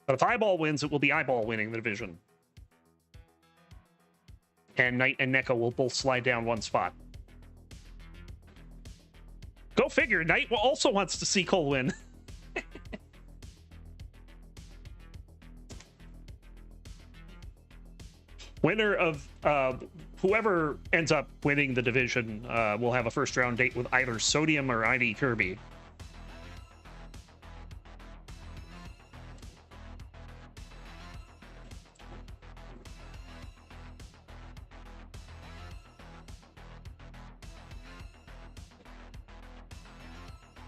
But if Eyeball wins, it will be Eyeball winning the division. And Knight and Neko will both slide down one spot. Go figure, Knight also wants to see Cole win. Winner of whoever ends up winning the division will have a first round date with either Sodium or ID Kirby.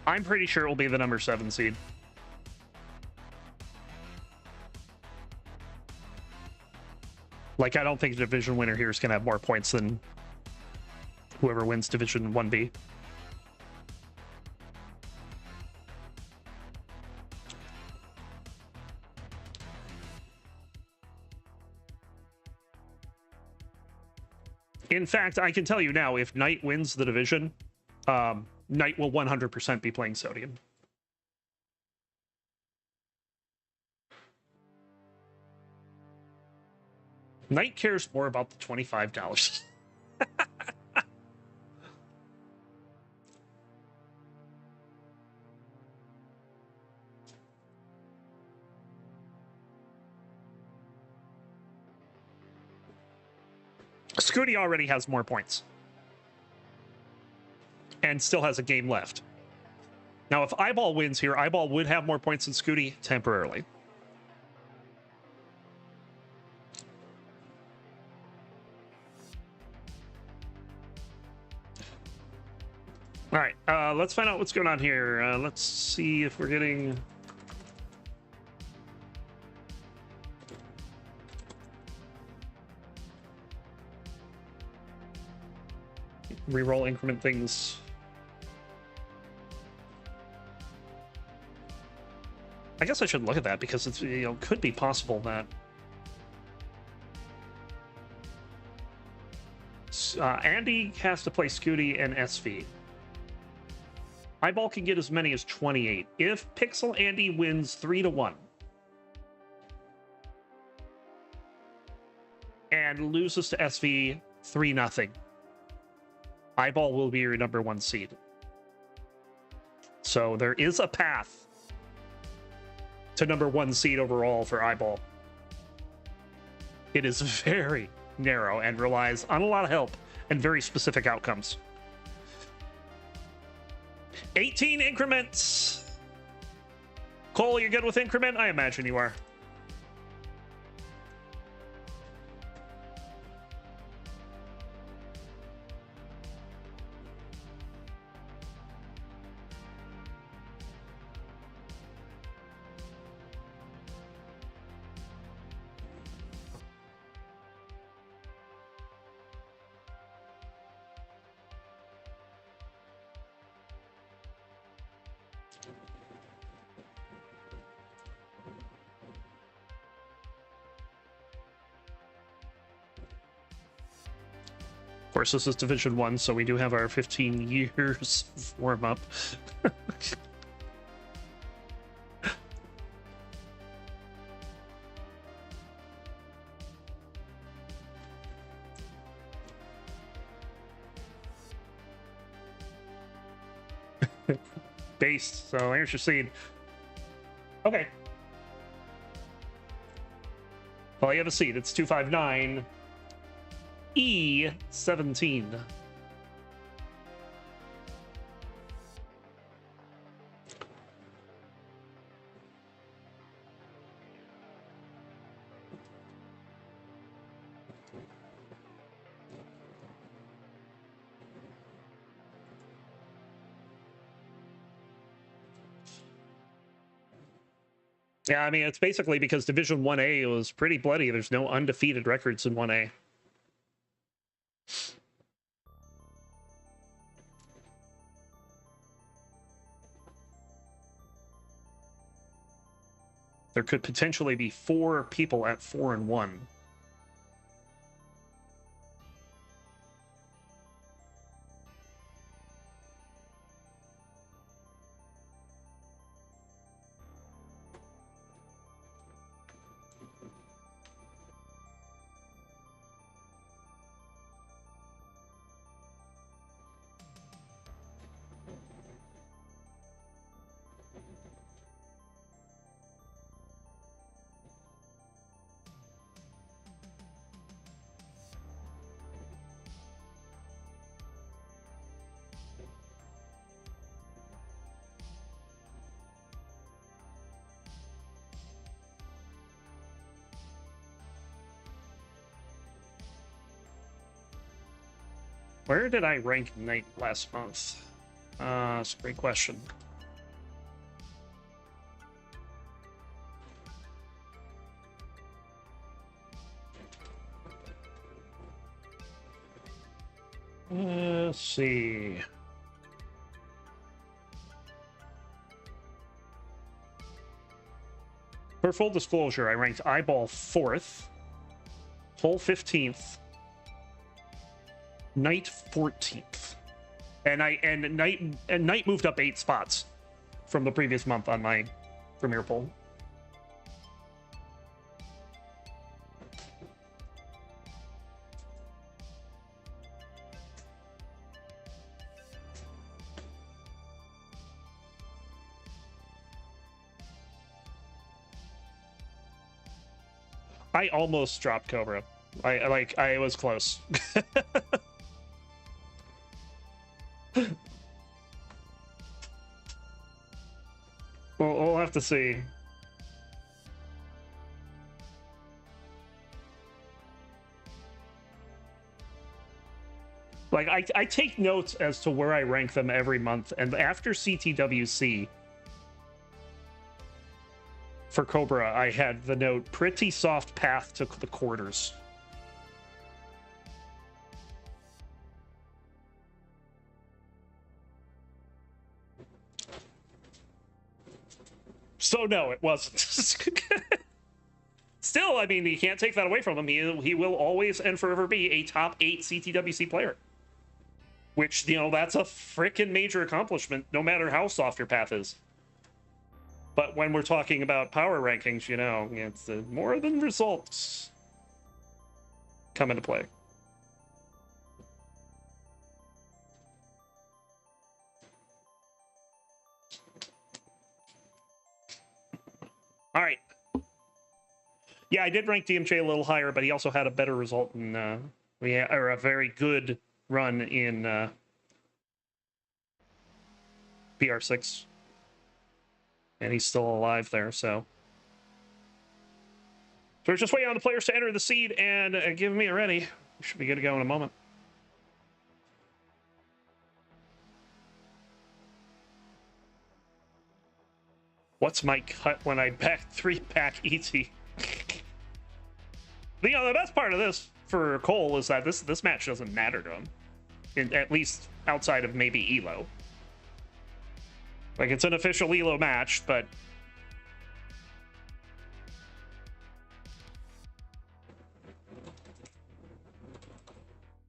I'm pretty sure it will be the number 7 seed. Like, I don't think the division winner here is going to have more points than whoever wins Division 1B. In fact, I can tell you now, if Knight wins the division, Knight will 100% be playing Sodium. Knight cares more about the $25. Scooty already has more points. And still has a game left. Now, if Eyeball wins here, Eyeball would have more points than Scooty temporarily. All right, let's find out what's going on here. Let's see if we're getting... reroll increment things. I guess I should look at that because it's, you know, could be possible that Andy has to play Scooty and SV. Eyeball can get as many as 28 if Pixel Andy wins 3-1 and loses to SV 3-0. Eyeball will be your #1 seed. So there is a path to #1 seed overall for Eyeball. It is very narrow and relies on a lot of help and very specific outcomes. 18 increments. Cole, you're good with increment? I imagine you are. Of course, this is Division 1, so we do have our 15 years warm-up. Based, so here's your seed. Okay. Well, you have a seed. It's 259. E17. Yeah, I mean, it's basically because Division 1A was pretty bloody. There's no undefeated records in 1A. There could potentially be 4 people at 4-1. Where did I rank Knight last month? That's a great question. Let's see. For full disclosure, I ranked Eyeball 4th, Hole 15th, Knight 14th, and Knight moved up 8 spots from the previous month on my Premier poll. I almost dropped Cobra. I was close. We'll have to see. Like, I take notes as to where I rank them every month, and after CTWC for Cobra, I had the note, pretty soft path to the quarters. So no, it wasn't. Still, I mean, you can't take that away from him. He will always and forever be a top 8 CTWC player. Which, you know, that's a freaking major accomplishment, no matter how soft your path is. But when we're talking about power rankings, you know, it's more than results come into play. All right. Yeah, I did rank DMJ a little higher, but he also had a better result in, or a very good run in PR6. And he's still alive there, so. So we're just waiting on the players to enter the seed and give me a ready. We should be good to go in a moment. What's my cut when I back 3-pack ET? You know, the best part of this for Cole is that this match doesn't matter to him. At least outside of maybe ELO. Like, it's an official ELO match, but...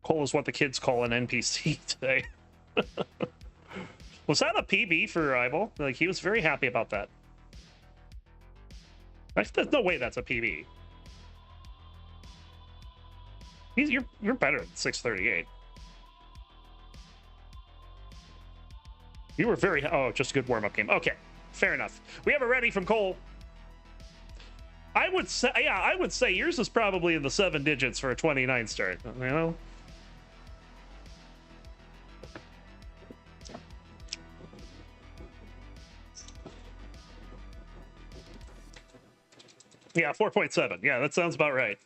Cole is what the kids call an NPC today. Was that a PB for Eyeball? Like, he was very happy about that. There's no way that's a PB. You're better than 638. You were very... Oh, just a good warm-up game. Okay, fair enough. We have a ready from Cole. I would say... Yeah, I would say yours is probably in the 7 digits for a 29 start. You know? Yeah, 4.7. Yeah, that sounds about right.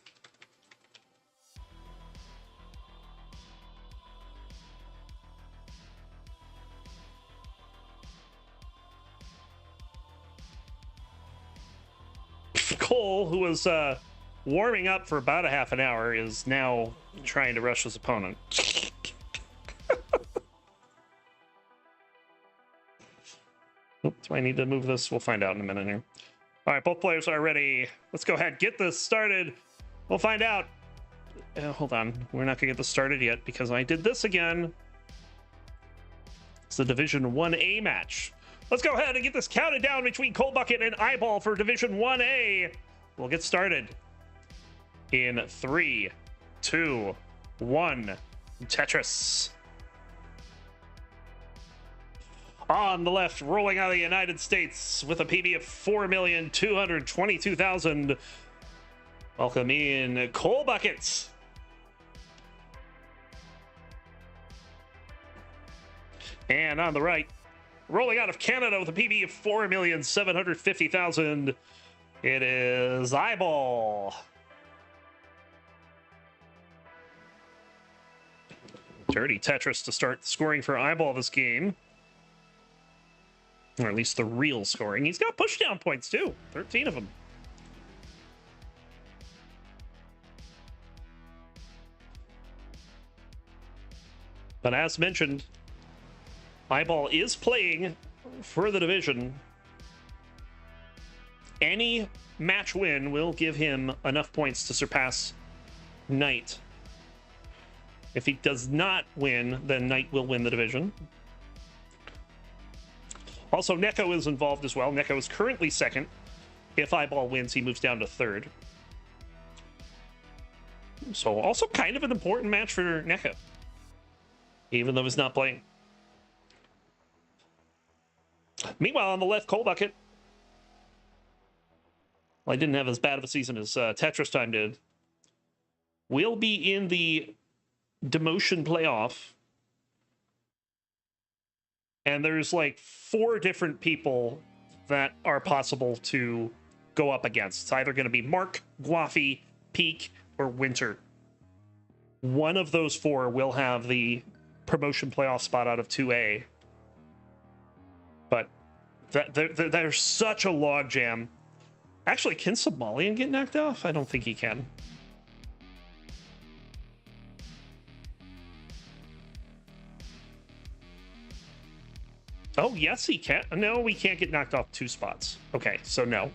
Cole, who was warming up for about a half an hour, is now trying to rush his opponent. Do I need to move this? We'll find out in a minute here. All right, both players are ready. Let's go ahead, get this started. We'll find out. Hold on, we're not gonna get this started yet because I did this again. It's the Division 1A match. Let's go ahead and get this counted down between Cold Bucket and Eyeball for Division 1A. We'll get started in 3, 2, 1. Tetris. On the left, rolling out of the United States with a PB of 4,222,000. Welcome in Cold Bucket. And on the right, rolling out of Canada with a PB of 4,750,000. It is Eyeball. Dirty Tetris to start scoring for Eyeball this game. Or at least the real scoring. He's got pushdown points too. 13 of them. But as mentioned, Eyeball is playing for the division. Any match win will give him enough points to surpass Knight. If he does not win, then Knight will win the division. Also, Neko is involved as well. Neko is currently second. If Eyeball wins, he moves down to third. So also kind of an important match for Neko, even though he's not playing. Meanwhile, on the left, Cold Bucket. Well, I didn't have as bad of a season as Tetris Time did. We'll be in the demotion playoff. And there's like 4 different people that are possible to go up against. It's either going to be Mark, Gwafey, Peak, or Winter. One of those 4 will have the promotion playoff spot out of 2A. But there's such a logjam. Actually, can Somalian get knocked off? I don't think he can. Oh, yes, he can. No, we can't get knocked off 2 spots. Okay, so no.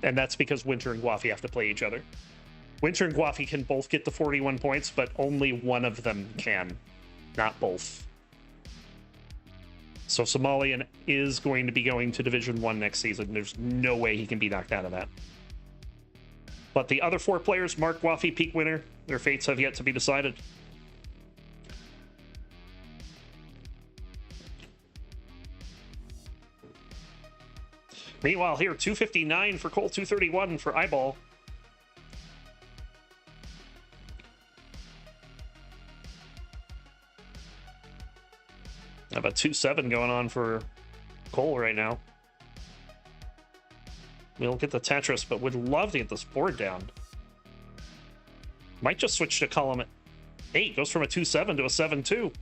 And that's because Winter and Gwafey have to play each other. Winter and Gwafey can both get the 41 points, but only one of them can, not both. So Somalian is going to be going to Division 1 next season. There's no way he can be knocked out of that. But the other 4 players, Mark, Gwafey, Peak Winner, their fates have yet to be decided. Meanwhile, here, 259 for Cole, 231 for Eyeball. About 2-7 going on for Cole right now. We'll get the Tetris, but would love to get this board down. Might just switch to column 8. Goes from a 2-7 to a 7-2.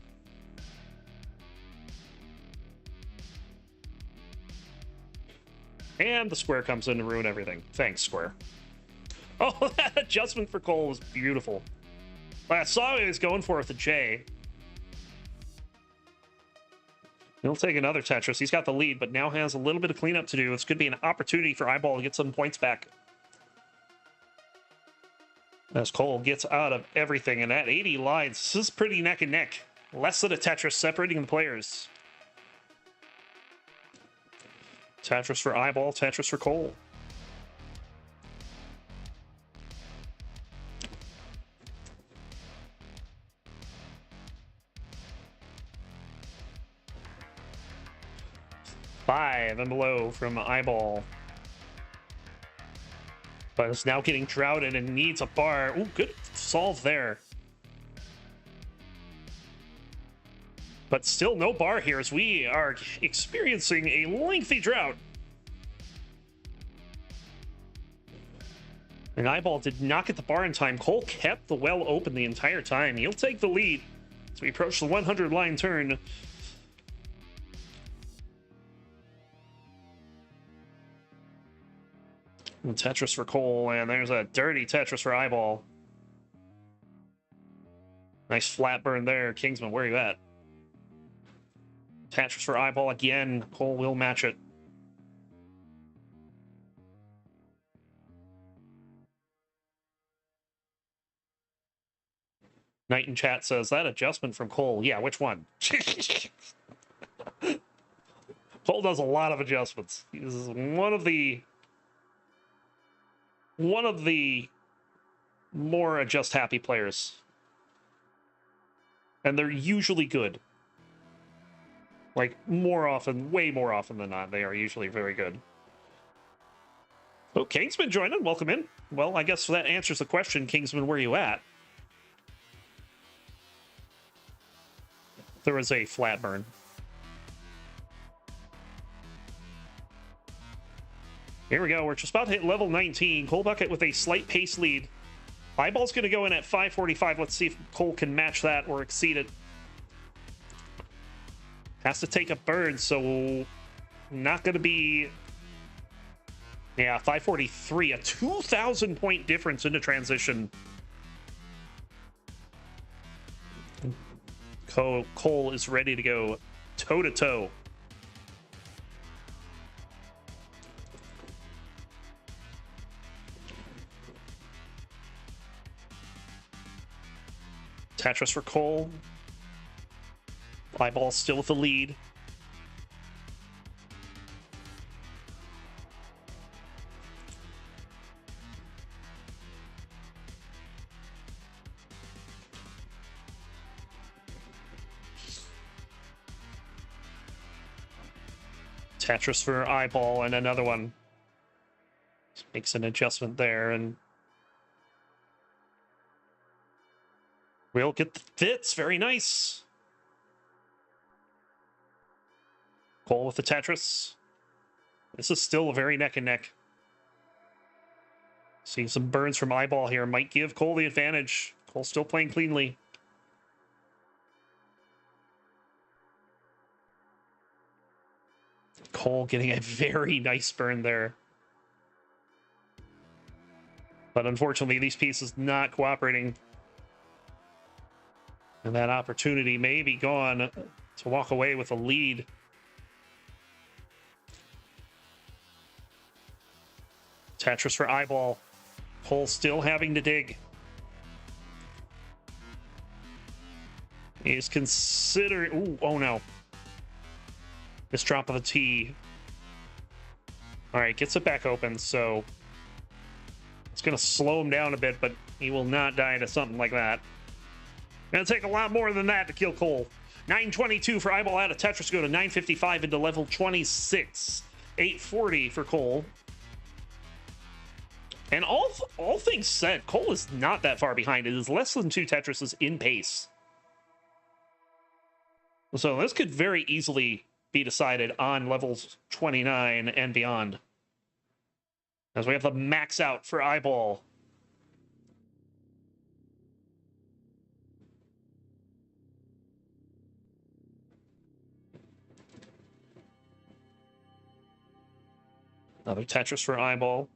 And the square comes in to ruin everything. Thanks, square. Oh, that adjustment for Cole was beautiful. I saw what he was going for with the J. He'll take another Tetris. He's got the lead, but now has a little bit of cleanup to do. This could be an opportunity for Eyeball to get some points back. As Cole gets out of everything, and at 80 lines, this is pretty neck and neck. Less than a Tetris separating the players. Tetris for Eyeball, Tetris for Cole. Five and below from Eyeball. But it's now getting droughted and needs a bar. Ooh, good solve there. But still no bar here as we are experiencing a lengthy drought. And Eyeball did not get the bar in time. Cole kept the well open the entire time. He'll take the lead as we approach the 100 line turn. And Tetris for Cole, and there's a dirty Tetris for Eyeball. Nice flat burn there. Kingsman, where are you at? Tetris for Eyeball again. Cole will match it. Knight in chat says, that adjustment from Cole. Yeah, which one? Cole does a lot of adjustments. He's one of the more adjust happy players. And they're usually good. Like, more often, way more often than not, they are usually very good. Oh, Kingsman joining. Welcome in. Well, I guess that answers the question, Kingsman, where are you at? There was a flat burn. Here we go. We're just about to hit level 19. Cole Bucket with a slight pace lead. Eyeball's going to go in at 545. Let's see if Cole can match that or exceed it. Has to take a burn, so not going to be... Yeah, 543. A 2,000 point difference into transition. Cole is ready to go toe-to-toe. Tetris for Cole. Eyeball still with the lead. Tetris for Eyeball, and another one. Just makes an adjustment there, and we'll get the fits. Very nice. Cole with the Tetris. This is still very neck and neck. Seeing some burns from Eyeball here might give Cole the advantage. Cole still playing cleanly. Cole getting a very nice burn there. But unfortunately, these pieces not cooperating. And that opportunity may be gone to walk away with a lead. Tetris for eyeball. Cole still having to dig. He's considering... Ooh, oh no. This drop of the T. All right, gets it back open, so... It's going to slow him down a bit, but he will not die to something like that. Gonna take a lot more than that to kill Cole. 922 for eyeball out of Tetris, go to 955 into level 26. 840 for Cole. And all things said, Cole is not that far behind. It is less than 2 Tetrises in pace. So this could very easily be decided on levels 29 and beyond. As we have the max out for eyeball. Another Tetris for eyeball.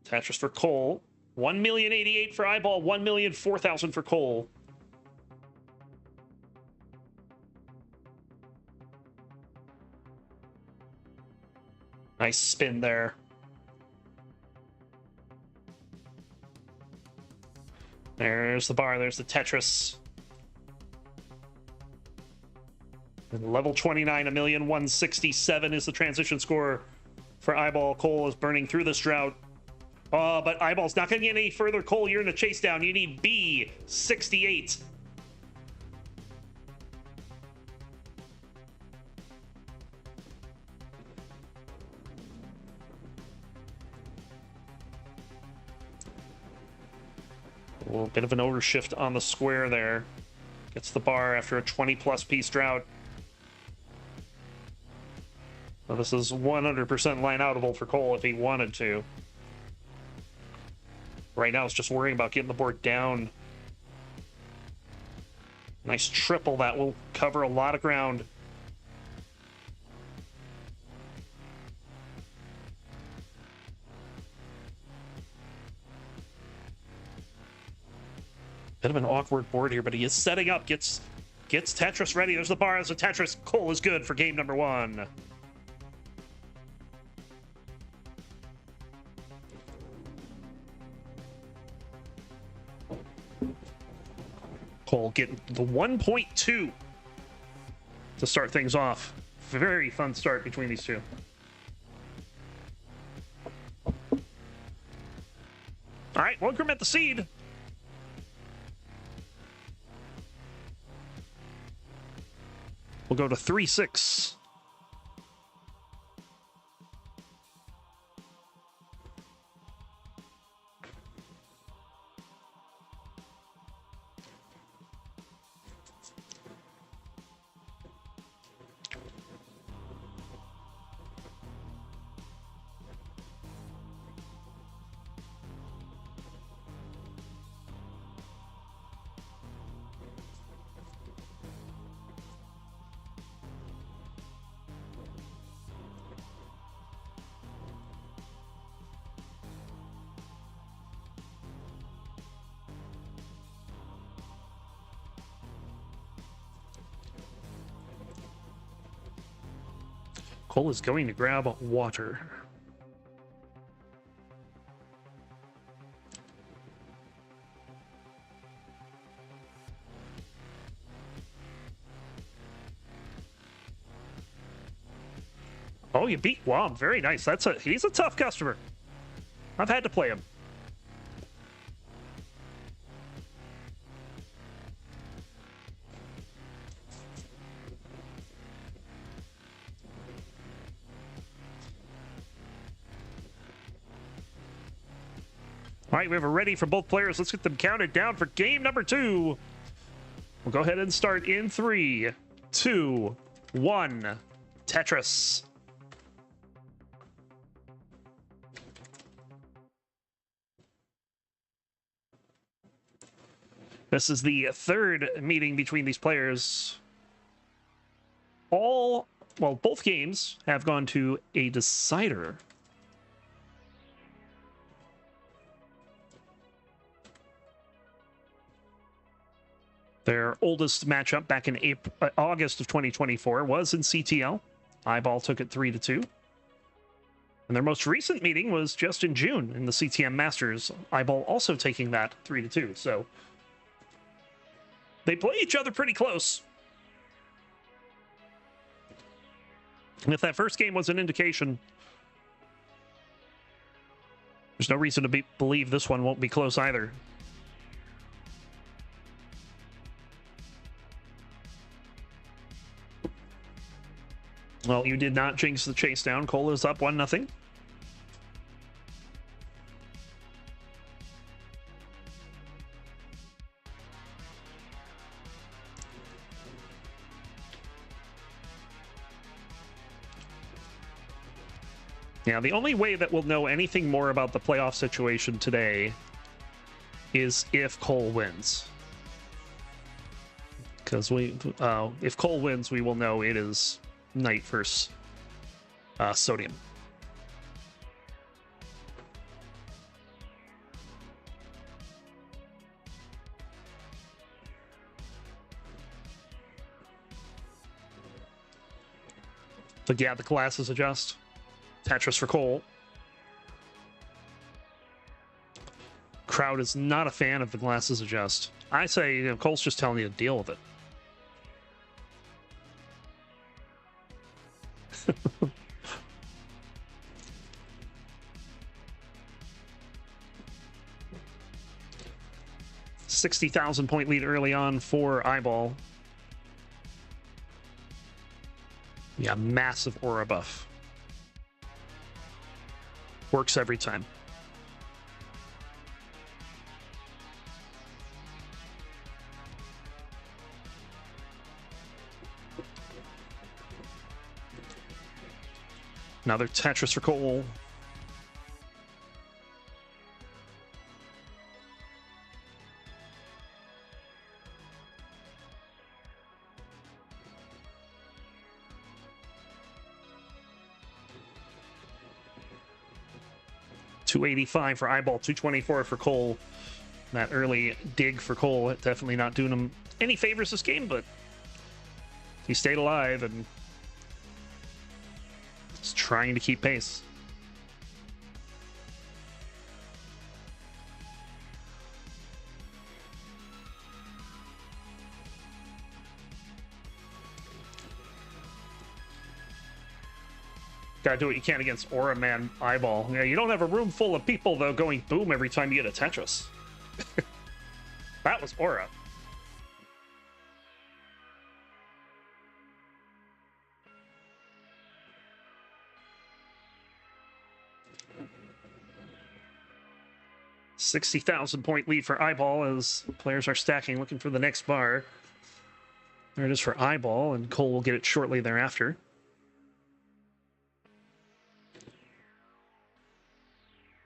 Tetris for Cole. 1,088,000 for eyeball. 1,004,000 for Cole. Nice spin there. There's the bar. There's the Tetris. And level 29, 1,167 is the transition score for eyeball. Cole is burning through this drought. But eyeball's not going to get any further. Cole, you're in a chase down. You need B 68. A little bit of an overshift on the square there. Gets the bar after a 20-plus piece drought. Well, this is 100% line-outable for Cole if he wanted to. Right now, it's just worrying about getting the board down. Nice triple. That will cover a lot of ground. Bit of an awkward board here, but he is setting up. Gets Tetris ready. There's the bar as a Tetris. Cole is good for game number 1. Cole getting the 1.2 to start things off. Very fun start between these two. All right, we'll increment the seed. We'll go to 3-6. Cole is going to grab water. Oh, you beat Wom. Very nice. He's a tough customer. I've had to play him. All right, we have a ready for both players. Let's get them counted down for game number 2. We'll go ahead and start in 3, 2, 1. Tetris. This is the third meeting between these players. Both games have gone to a decider. Their oldest matchup back in August of 2024 was in CTL. Eyeball took it 3-2. And their most recent meeting was just in June in the CTM Masters. Eyeball also taking that 3-2. So they play each other pretty close. And if that first game was an indication, there's no reason to believe this one won't be close either. Well, you did not jinx the chase down. Cole is up 1-0. Yeah, the only way that we'll know anything more about the playoff situation today is if Cole wins. Because if Cole wins, we will know it is Knight versus Sodium. But yeah, the classes adjust. Tetris for Cole. Crowd is not a fan of the glasses adjust. I say, you know, Cole's just telling you to deal with it. $60,000 point lead early on for Eyeball. Yeah, massive aura buff. Works every time. Another Tetris for Cole. $285 for Eyeball, $224 for Cole. That early dig for Cole, definitely not doing him any favors this game, but he stayed alive and is trying to keep pace. Gotta do what you can against Aura Man Eyeball. Yeah, you don't have a room full of people, though, going boom every time you get a Tetris. That was Aura. $60,000 point lead for Eyeball as players are stacking, looking for the next bar. There it is for Eyeball, and Cole will get it shortly thereafter.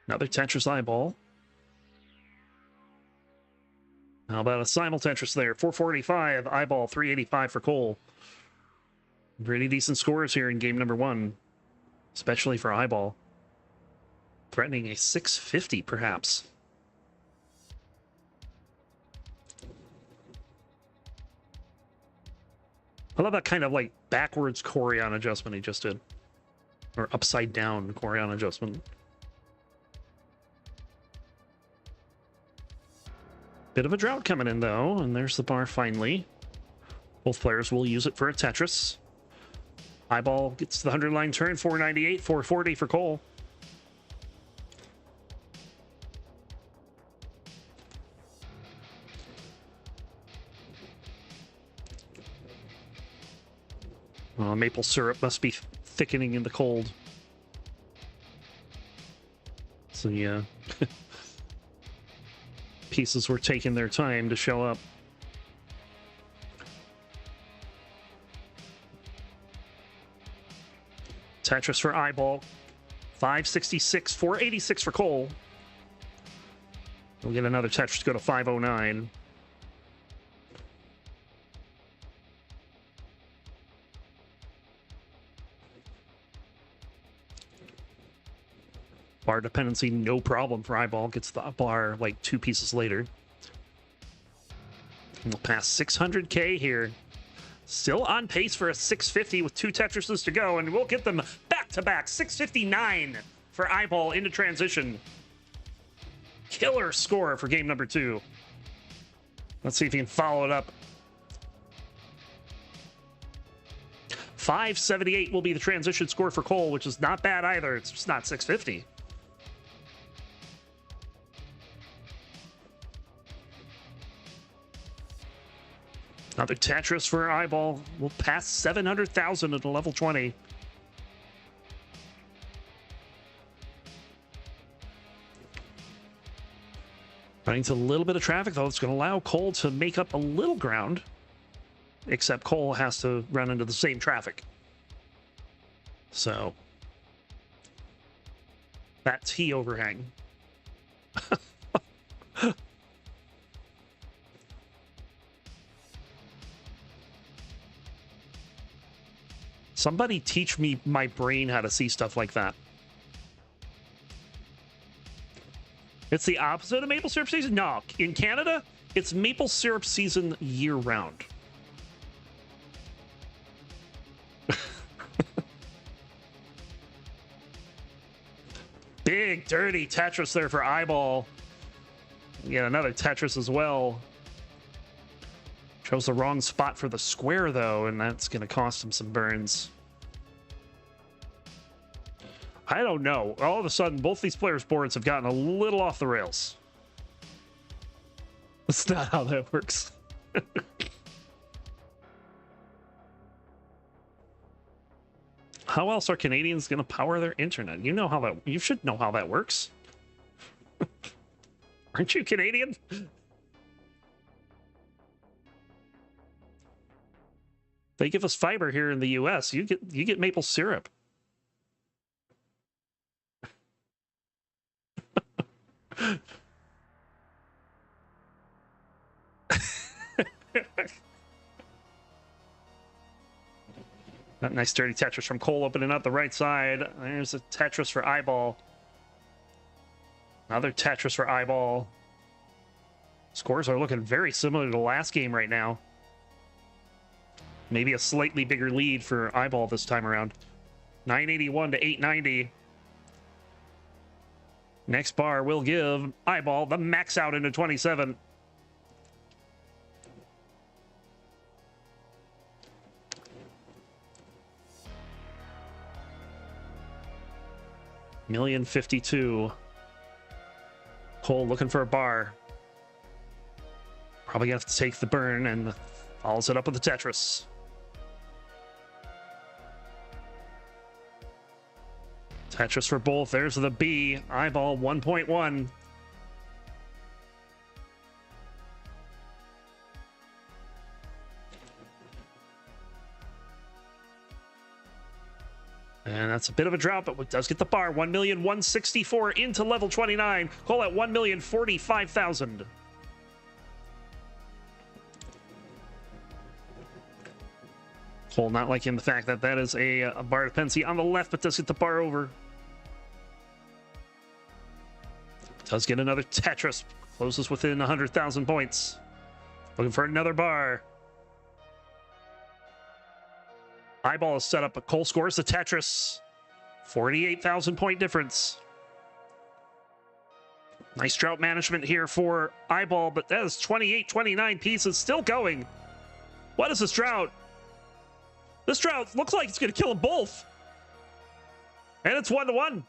Another Tetris Eyeball. How about a simul Tetris there? 445, Eyeball, 385 for Cole. Pretty decent scores here in game number one, especially for Eyeball. Threatening a 650, perhaps. I love that kind of like backwards chorion adjustment he just did. Or upside down chorion adjustment. Bit of a drought coming in, though, and there's the bar finally. Both players will use it for a Tetris. Eyeball gets to the 100-line turn, 498, 440 for Cole. Maple syrup must be thickening in the cold. So, yeah. Pieces were taking their time to show up. Tetris for Eyeball. 566, 486 for Cole. We'll get another Tetris to go to 509. Bar dependency, no problem for Eyeball. Gets the bar like 2 pieces later. We'll pass 600K here. Still on pace for a 650 with 2 Tetrises to go, and we'll get them back-to-back. 659 for Eyeball into transition. Killer score for game number 2. Let's see if he can follow it up. 578 will be the transition score for Cole, which is not bad either. It's just not 650. Another Tetris for Eyeball. We'll pass 700,000 at a level 20. Running into a little bit of traffic, though. It's going to allow Cole to make up a little ground. Except Cole has to run into the same traffic. So that T overhang. Somebody teach me my brain how to see stuff like that. It's the opposite of maple syrup season? No. In Canada, it's maple syrup season year-round. Big, dirty Tetris there for Eyeball. Yeah, another Tetris as well. Chose the wrong spot for the square, though, and that's going to cost him some burns. I don't know. All of a sudden, both these players' boards have gotten a little off the rails. That's not how that works. How else are Canadians going to power their internet? You know how that... You should know how that works. Aren't you Canadian? They give us fiber here in the US. You get maple syrup. That nice dirty Tetris from Cole opening up the right side. There's a Tetris for Eyeball. Another Tetris for Eyeball. Scores are looking very similar to the last game right now. Maybe a slightly bigger lead for Eyeball this time around. 981 to 890. Next bar will give Eyeball the max out into 27. $1,052,000. Cole looking for a bar. Probably gonna have to take the burn and follows it up with the Tetris. Tetris for both. There's the B. Eyeball 1.1. And that's a bit of a drop, but it does get the bar. 1,164,000 into level 29. Call at 1,045,000. Cole not liking the fact that that is a bar dependency on the left, but does get the bar over. Does get another Tetris. Closes within 100,000 points. Looking for another bar. Eyeball is set up, but Cole scores the Tetris. 48,000 point difference. Nice drought management here for Eyeball, but that is 28, 29 pieces still going. What is this drought? This drought looks like it's going to kill them both. And it's 1-1.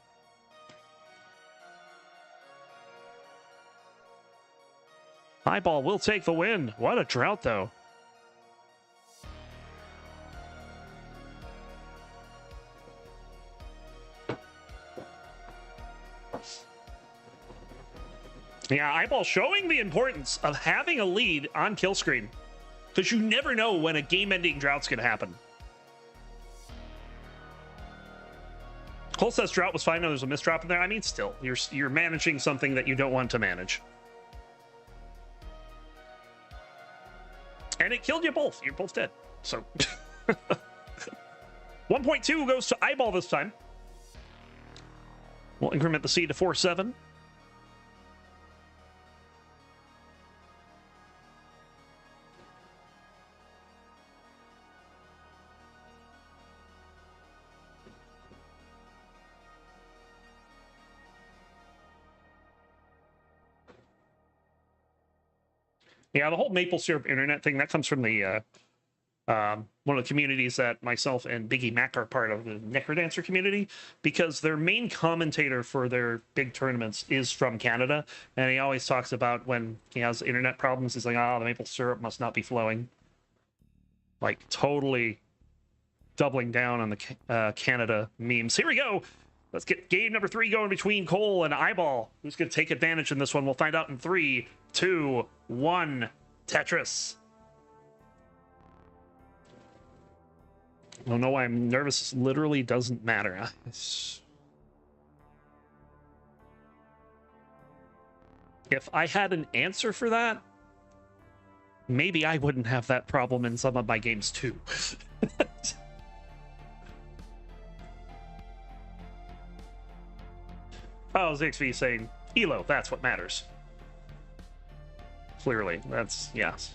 Eyeball will take the win. What a drought, though. Yeah, Eyeball showing the importance of having a lead on kill screen. Because you never know when a game-ending drought's going to happen. Cole says drought was fine. No, there's a missed drop in there. I mean, still, you're managing something that you don't want to manage. And it killed you both. You're both dead. So 1.2 goes to Eyeball this time. We'll increment the C to 4-7. Yeah, the whole maple syrup internet thing, that comes from the one of the communities that myself and Biggie Mac are part of, the Necrodancer community, because their main commentator for their big tournaments is from Canada, and he always talks about when he has internet problems, he's like, oh, the maple syrup must not be flowing. Like, totally doubling down on the Canada memes. Here we go. Let's get game number 3 going between Cole and Eyeball. Who's going to take advantage in this one? We'll find out in 3, 2, 1. Tetris. I don't know why I'm nervous. This literally doesn't matter. If I had an answer for that, maybe I wouldn't have that problem in some of my games too. Oh, ZXV saying, Elo, that's what matters. Clearly, that's, yes.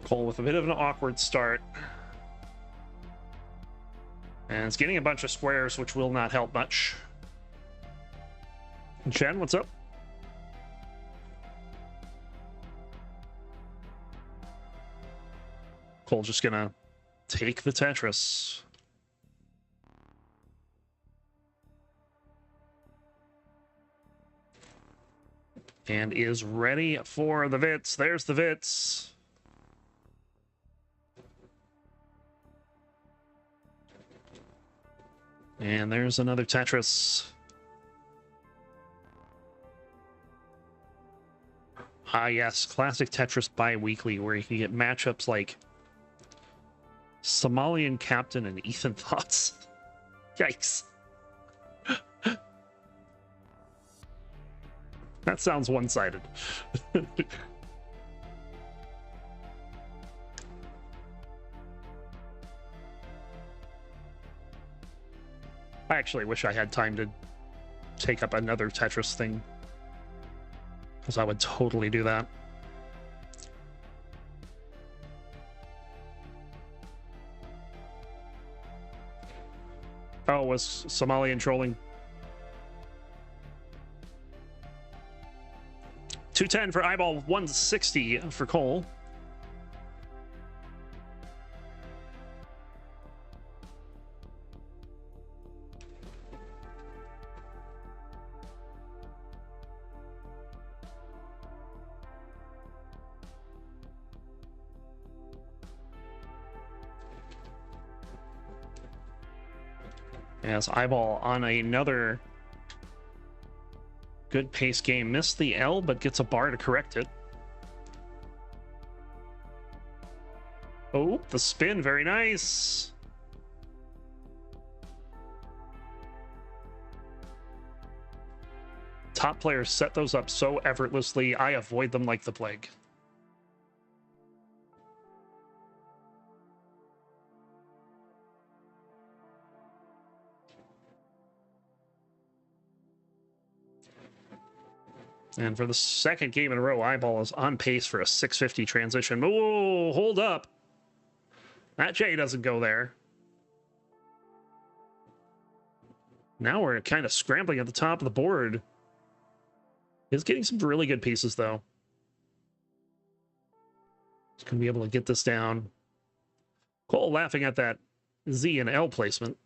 Cole with a bit of an awkward start. And it's getting a bunch of squares, which will not help much. Chen, what's up? Cole just gonna take the Tetris. And is ready for the Vits. There's the Vits. And there's another Tetris. Ah, yes, classic Tetris bi-weekly, where you can get matchups like Somalian Captain and Ethan Thoughts. Yikes. That sounds one-sided. I actually wish I had time to take up another Tetris thing, because I would totally do that. Oh, was Somalian trolling? 210 for Eyeball, 160 for Cole. As Eyeball on another good pace game. Missed the L, but gets a bar to correct it. Oh, the spin. Very nice. Top players set those up so effortlessly. I avoid them like the plague. And for the second game in a row, Eyeball is on pace for a 650 transition. Oh, hold up. That J doesn't go there. Now we're kind of scrambling at the top of the board. He's getting some really good pieces, though. He's going to be able to get this down. Cole laughing at that Z and L placement.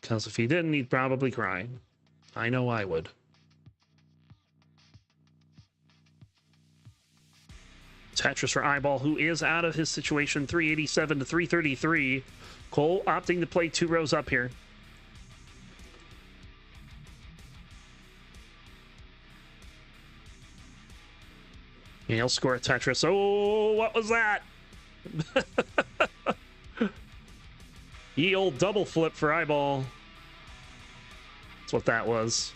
Because if he didn't, he'd probably cry. I know I would. Tetris for Eyeball, who is out of his situation, 387 to 333. Cole opting to play 2 rows up here. And he'll score a Tetris. Oh, what was that? Ye old double flip for Eyeball. That's what that was.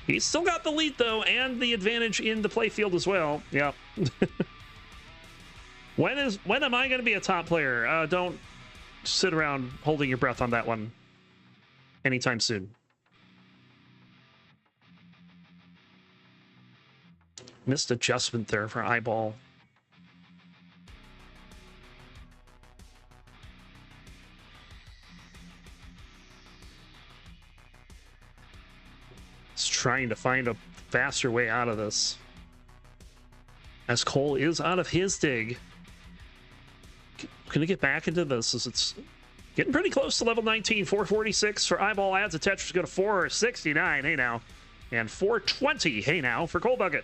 He's still got the lead, though, and the advantage in the playfield as well. Yep. When am I going to be a top player? Don't sit around holding your breath on that one anytime soon. Missed adjustment there for Eyeball. trying to find a faster way out of this. As Cole is out of his dig. Gonna get back into this as it's getting pretty close to level 19. 446 for Eyeball adds a Tetris. Go to 469. Hey now. And 420. Hey now for Cole Bucket.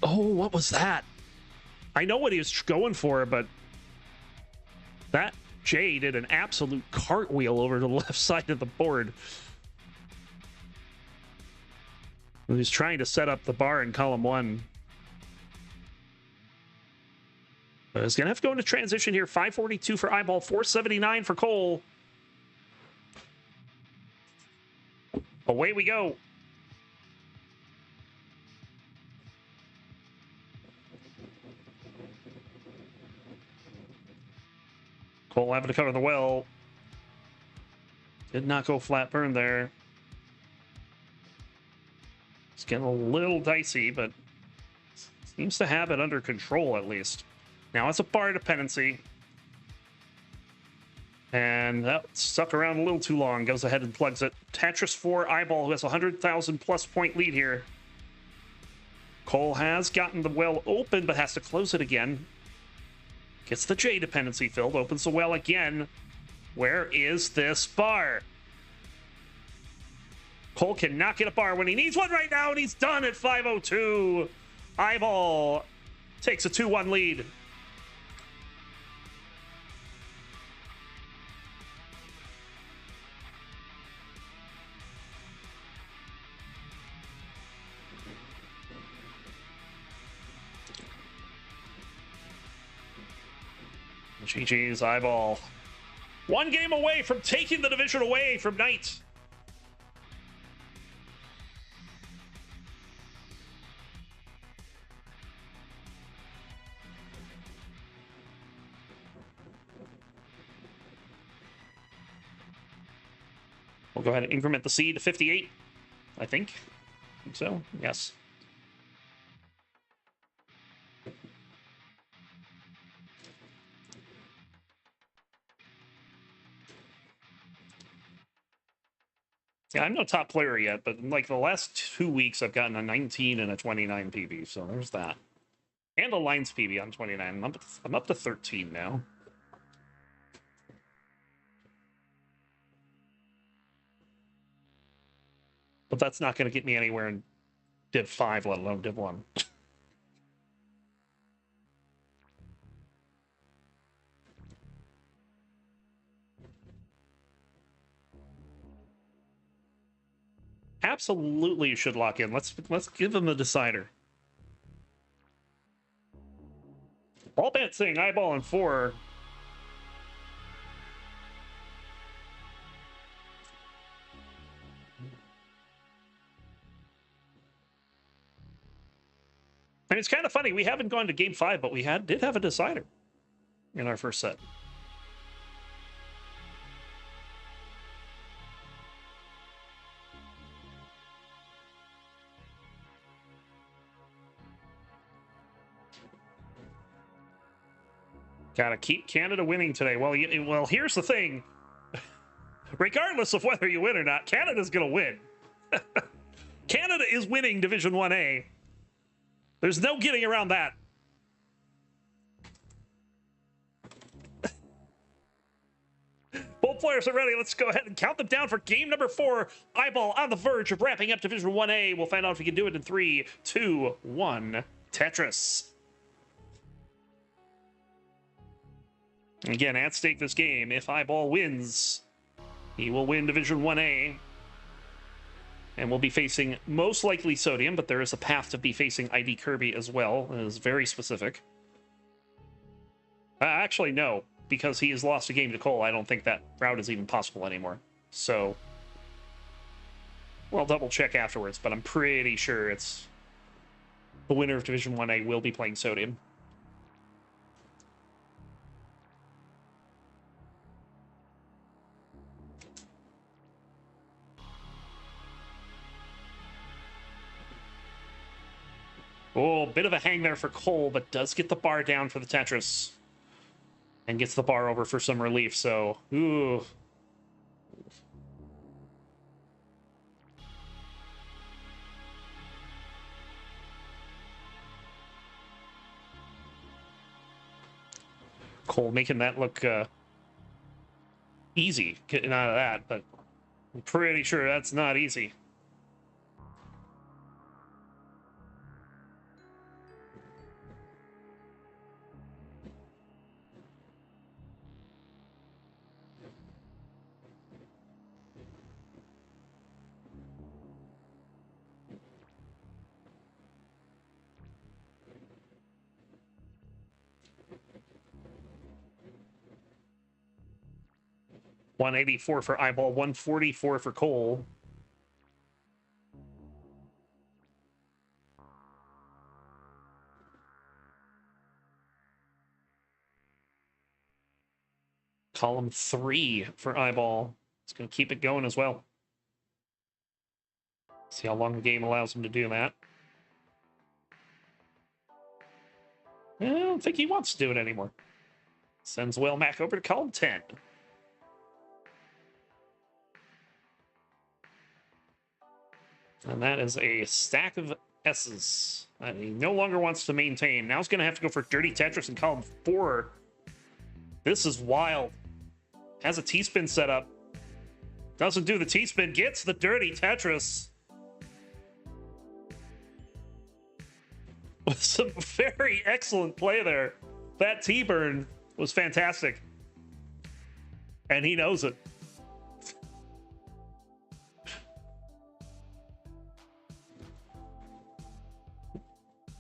Oh, what was that? I know what he was going for, but that Jay did an absolute cartwheel over to the left side of the board. He was trying to set up the bar in column 1. But he's going to have to go into transition here. 542 for Eyeball, 479 for Cole. Away we go. Cole having to cover the well. Did not go flat burn there. It's getting a little dicey, but seems to have it under control at least. Now it's a bar dependency. And that stuck around a little too long. Goes ahead and plugs it. Tetris 4 Eyeball, who has a 100,000 plus point lead here. Cole has gotten the well open, but has to close it again. Gets the J dependency filled, opens the well again. Where is this bar? Cole cannot get a bar when he needs one right now, and he's done at 502. Eyeball takes a 2-1 lead. GG's Eyeball. One game away from taking the division away from Knight. We'll go ahead and increment the seed to 58, I think so, yes. Yeah, I'm no top player yet, but in like the last 2 weeks, I've gotten a 19 and a 29 PB, so there's that. And a Lines PB on 29. I'm up to 13 now. But that's not going to get me anywhere in Div 5, let alone Div 1. Absolutely, you should lock in. Let's give him a decider. All bet saying Eyeball in 4. And it's kind of funny. We haven't gone to game 5, but we did have a decider in our first set. Gotta keep Canada winning today. Well, here's the thing. Regardless of whether you win or not, Canada's gonna win. Canada is winning Division 1A. There's no getting around that. Both players are ready. Let's go ahead and count them down for game number 4. Eyeball on the verge of wrapping up Division 1A. We'll find out if we can do it in 3, 2, 1. Tetris. Again, at stake this game, if Eyeball wins, he will win Division 1A. And we'll be facing most likely Sodium, but there is a path to be facing ID Kirby as well. It is very specific. Actually, no, because he has lost a game to Cole. I don't think that route is even possible anymore. So, well, double check afterwards, but I'm pretty sure it's the winner of Division 1A will be playing Sodium. Oh, bit of a hang there for Cole, but does get the bar down for the Tetris. And gets the bar over for some relief, so... Ooh. Cole making that look easy, getting out of that, but I'm pretty sure that's not easy. $184 for Eyeball, $144 for Cole. Column 3 for Eyeball. It's going to keep it going as well. See how long the game allows him to do that. I don't think he wants to do it anymore. Sends Will Mac over to column 10. And that is a stack of S's that he no longer wants to maintain. Now he's going to have to go for Dirty Tetris in column 4. This is wild. Has a T-spin set up. Doesn't do the T-spin. Gets the Dirty Tetris. With some very excellent play there. That T-burn was fantastic. And he knows it.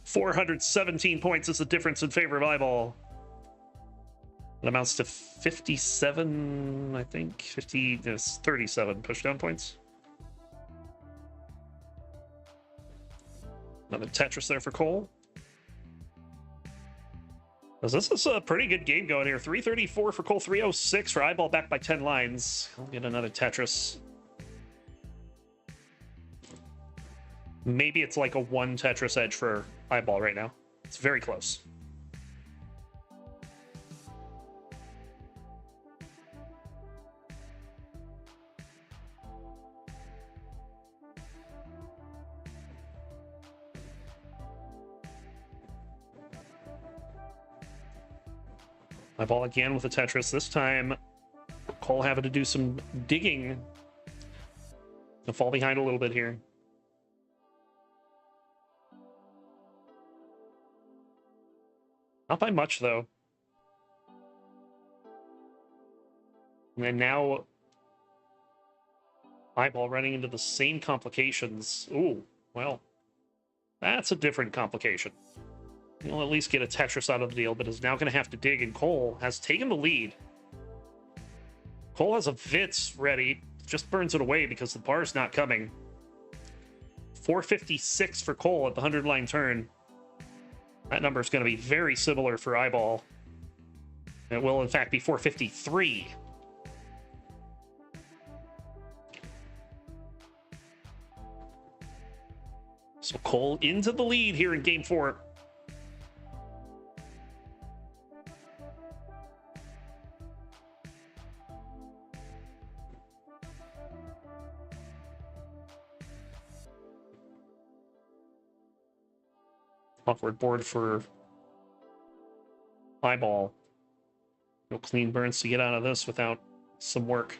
$417 points is the difference in favor of Eyeball. It amounts to 57, I think. 37 pushdown points. Another Tetris there for Cole. This is a pretty good game going here. 334 for Cole, 306 for Eyeball, back by 10 lines. I'll get another Tetris. Maybe it's like a 1 Tetris edge for Eyeball right now. It's very close. Eyeball again with a Tetris. This time, Cole having to do some digging. He'll fall behind a little bit here. Not by much, though. And then now, Eyeball running into the same complications. Ooh, well, that's a different complication. He'll at least get a Tetris out of the deal, but is now going to have to dig, and Cole has taken the lead. Cole has a Vitz ready, just burns it away because the bar's not coming. 456 for Cole at the 100-line turn. That number is going to be very similar for Eyeball. It will, in fact, be 453. So Cole into the lead here in Game 4. Awkward board for Eyeball. No clean burns to get out of this without some work.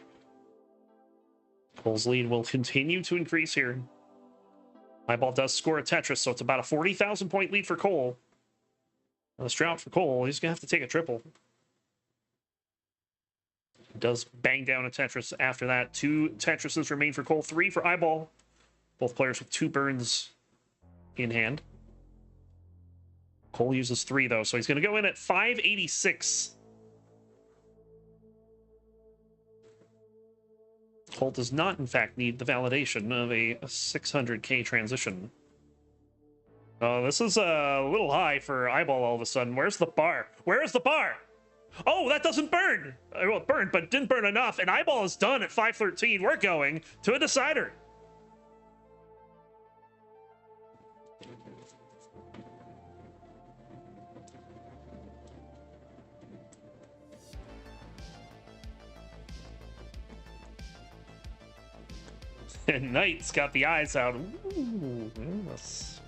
Cole's lead will continue to increase here. Eyeball does score a Tetris, so it's about a 40,000 point lead for Cole. This drought for Cole, he's going to have to take a triple. Does bang down a Tetris after that. 2 Tetrises remain for Cole, 3 for Eyeball. Both players with 2 burns in hand. Cole uses 3, though, so he's going to go in at 586. Cole does not, in fact, need the validation of a 600K transition. Oh, this is a little high for Eyeball all of a sudden. Where's the bar? Where is the bar? Oh, that doesn't burn! Well, it burned, but didn't burn enough, and Eyeball is done at 513. We're going to a decider. And Knight's got the eyes out. Ooh, yes.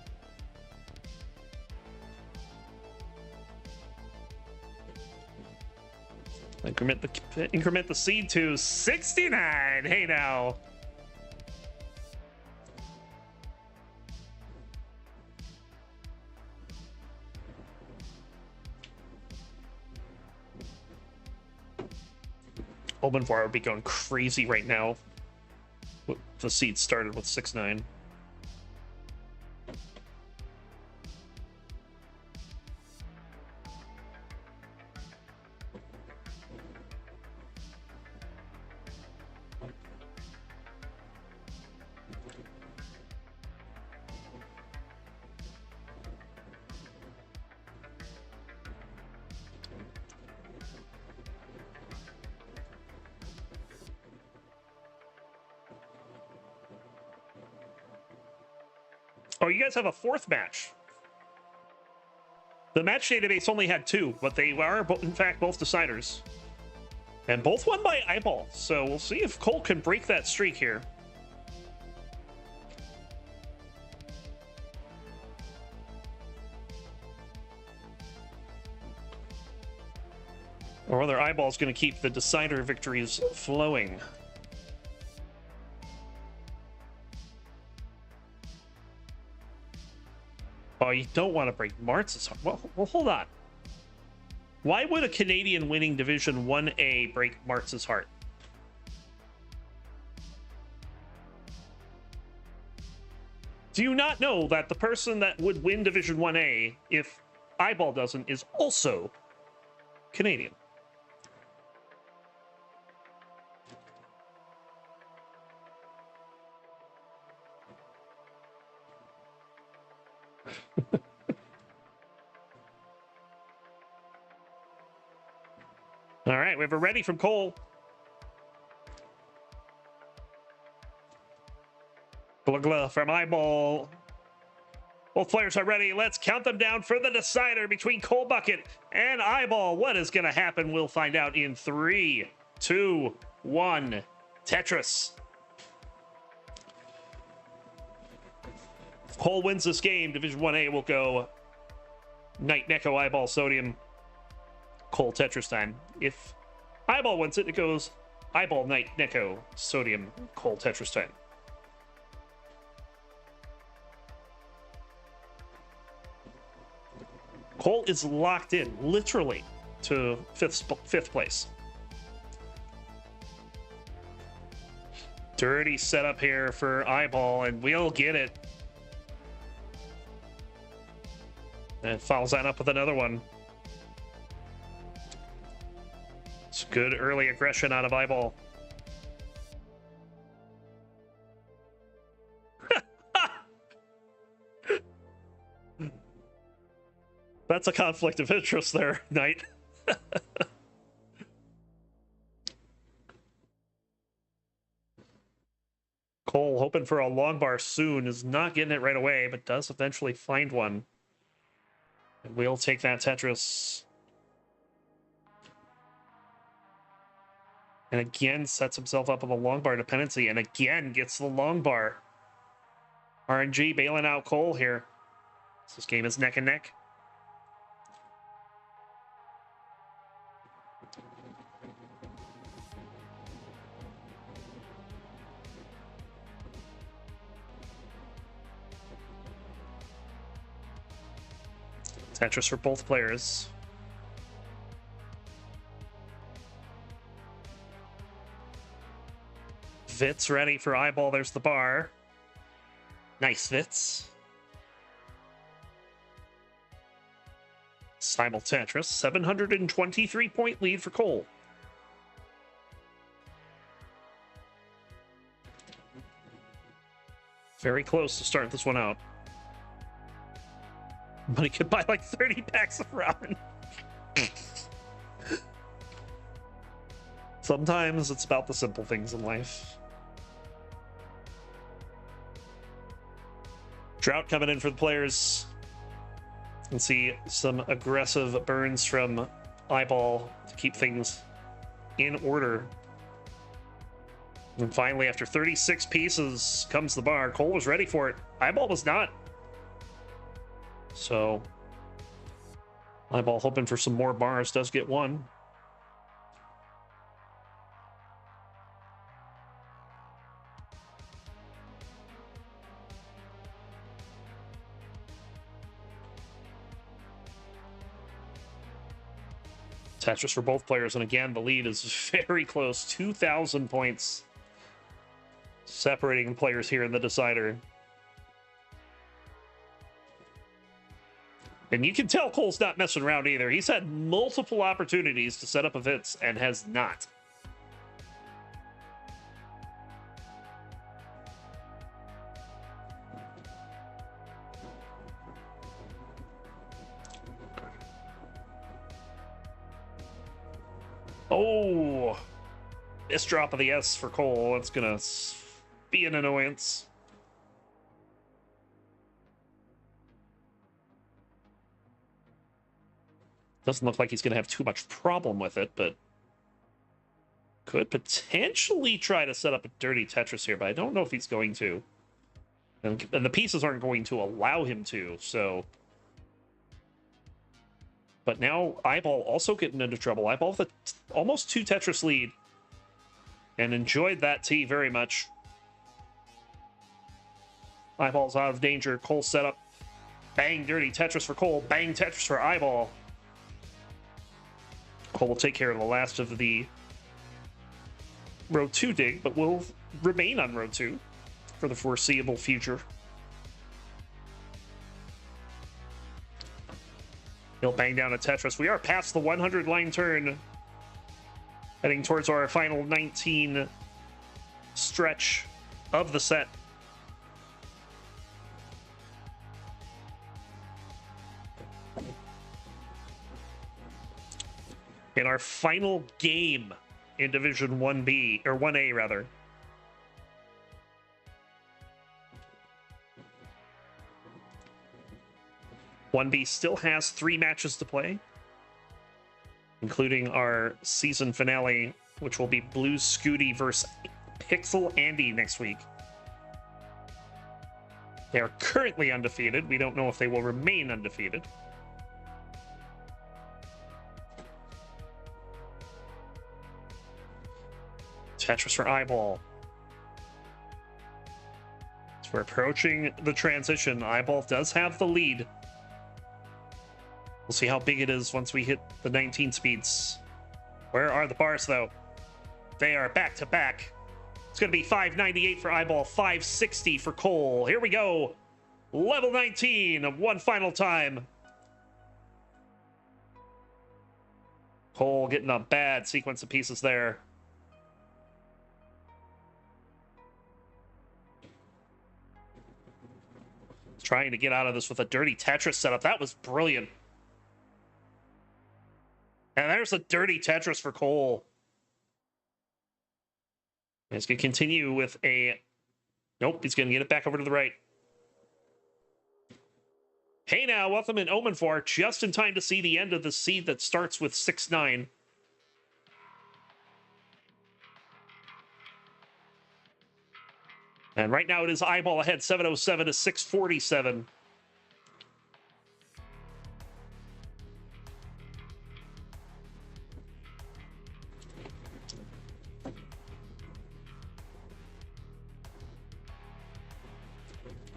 Increment the seed to 69. Hey now. Obenvar would be going crazy right now. The seed started with 6-9. Oh, you guys have a fourth match. The match database only had 2, but they are, in fact, both deciders. And both won by eyeball. So we'll see if Cole can break that streak here. Or whether eyeball's going to keep the decider victories flowing. Oh, you don't want to break Martz's heart. Well, hold on. Why would a Canadian winning Division 1A break Martz's heart? Do you not know that the person that would win Division 1A, if Eyeball doesn't, is also Canadian? All right, we have a ready from Cole. Glugla from Eyeball. Both players are ready. Let's count them down for the decider between Cole Bucket and Eyeball. What is going to happen? We'll find out in 3, 2, 1. Tetris. If Cole wins this game, Division 1A will go Knight, Neko, Eyeball, Sodium, Cole, Tetris time. If Eyeball wins it, it goes Eyeball, Knight, Neko, Sodium, Cole, Tetris time. Cole is locked in, literally, to fifth place. Dirty setup here for Eyeball, and we'll get it. And follows that up with another one. It's good early aggression out of Eyeball. That's a conflict of interest there, Knight. Cole hoping for a long bar soon, is not getting it right away, but does eventually find one. And we'll take that Tetris. And again sets himself up with a long bar dependency, and again gets the long bar. RNG bailing out Cole here. This game is neck and neck. Tetris for both players. Vitz ready for Eyeball. There's the bar. Nice, Vitz. Simul Tetris. 723-point lead for Cole. Very close to start this one out. But he could buy like 30 packs of ramen. Sometimes it's about the simple things in life. Drought coming in for the players. You can see some aggressive burns from Eyeball to keep things in order. And finally, after 36 pieces, comes the bar. Cole was ready for it. Eyeball was not. So, Eyeball hoping for some more bars, does get one. Tetris for both players, and again, the lead is very close. 2,000 points separating players here in the decider. And you can tell Cole's not messing around either. He's had multiple opportunities to set up events and has not. Oh, this drop of the S for Cole. That's going to be an annoyance. Doesn't look like he's going to have too much problem with it, but could potentially try to set up a dirty Tetris here, but I don't know if he's going to. And the pieces aren't going to allow him to, so... But now Eyeball also getting into trouble. Eyeball with almost 2 Tetris lead. And enjoyed that tee very much. Eyeball's out of danger. Cole set up. Bang, dirty Tetris for Cole. Bang, Tetris for Eyeball. Cole will take care of the last of the row 2 dig, but will remain on row 2 for the foreseeable future. He'll bang down a Tetris. We are past the 100 line turn, heading towards our final 19 stretch of the set. In our final game in Division 1B, or 1A rather. One B still has 3 matches to play, including our season finale, which will be Blues Scooty versus Pixel Andy next week. They are currently undefeated. We don't know if they will remain undefeated. Tetris for Eyeball. As we're approaching the transition, Eyeball does have the lead. We'll see how big it is once we hit the 19 speeds. Where are the bars, though? They are back to back. It's going to be 598 for Eyeball, 560 for Cole. Here we go. Level 19 of one final time. Cole getting a bad sequence of pieces there. Trying to get out of this with a dirty Tetris setup. That was brilliant. And there's a dirty Tetris for Cole. He's going to continue with a... Nope, he's going to get it back over to the right. Hey now, welcome in Omen 4. Just in time to see the end of the seed that starts with 6-9. And right now it is Eyeball ahead, 707 to 647.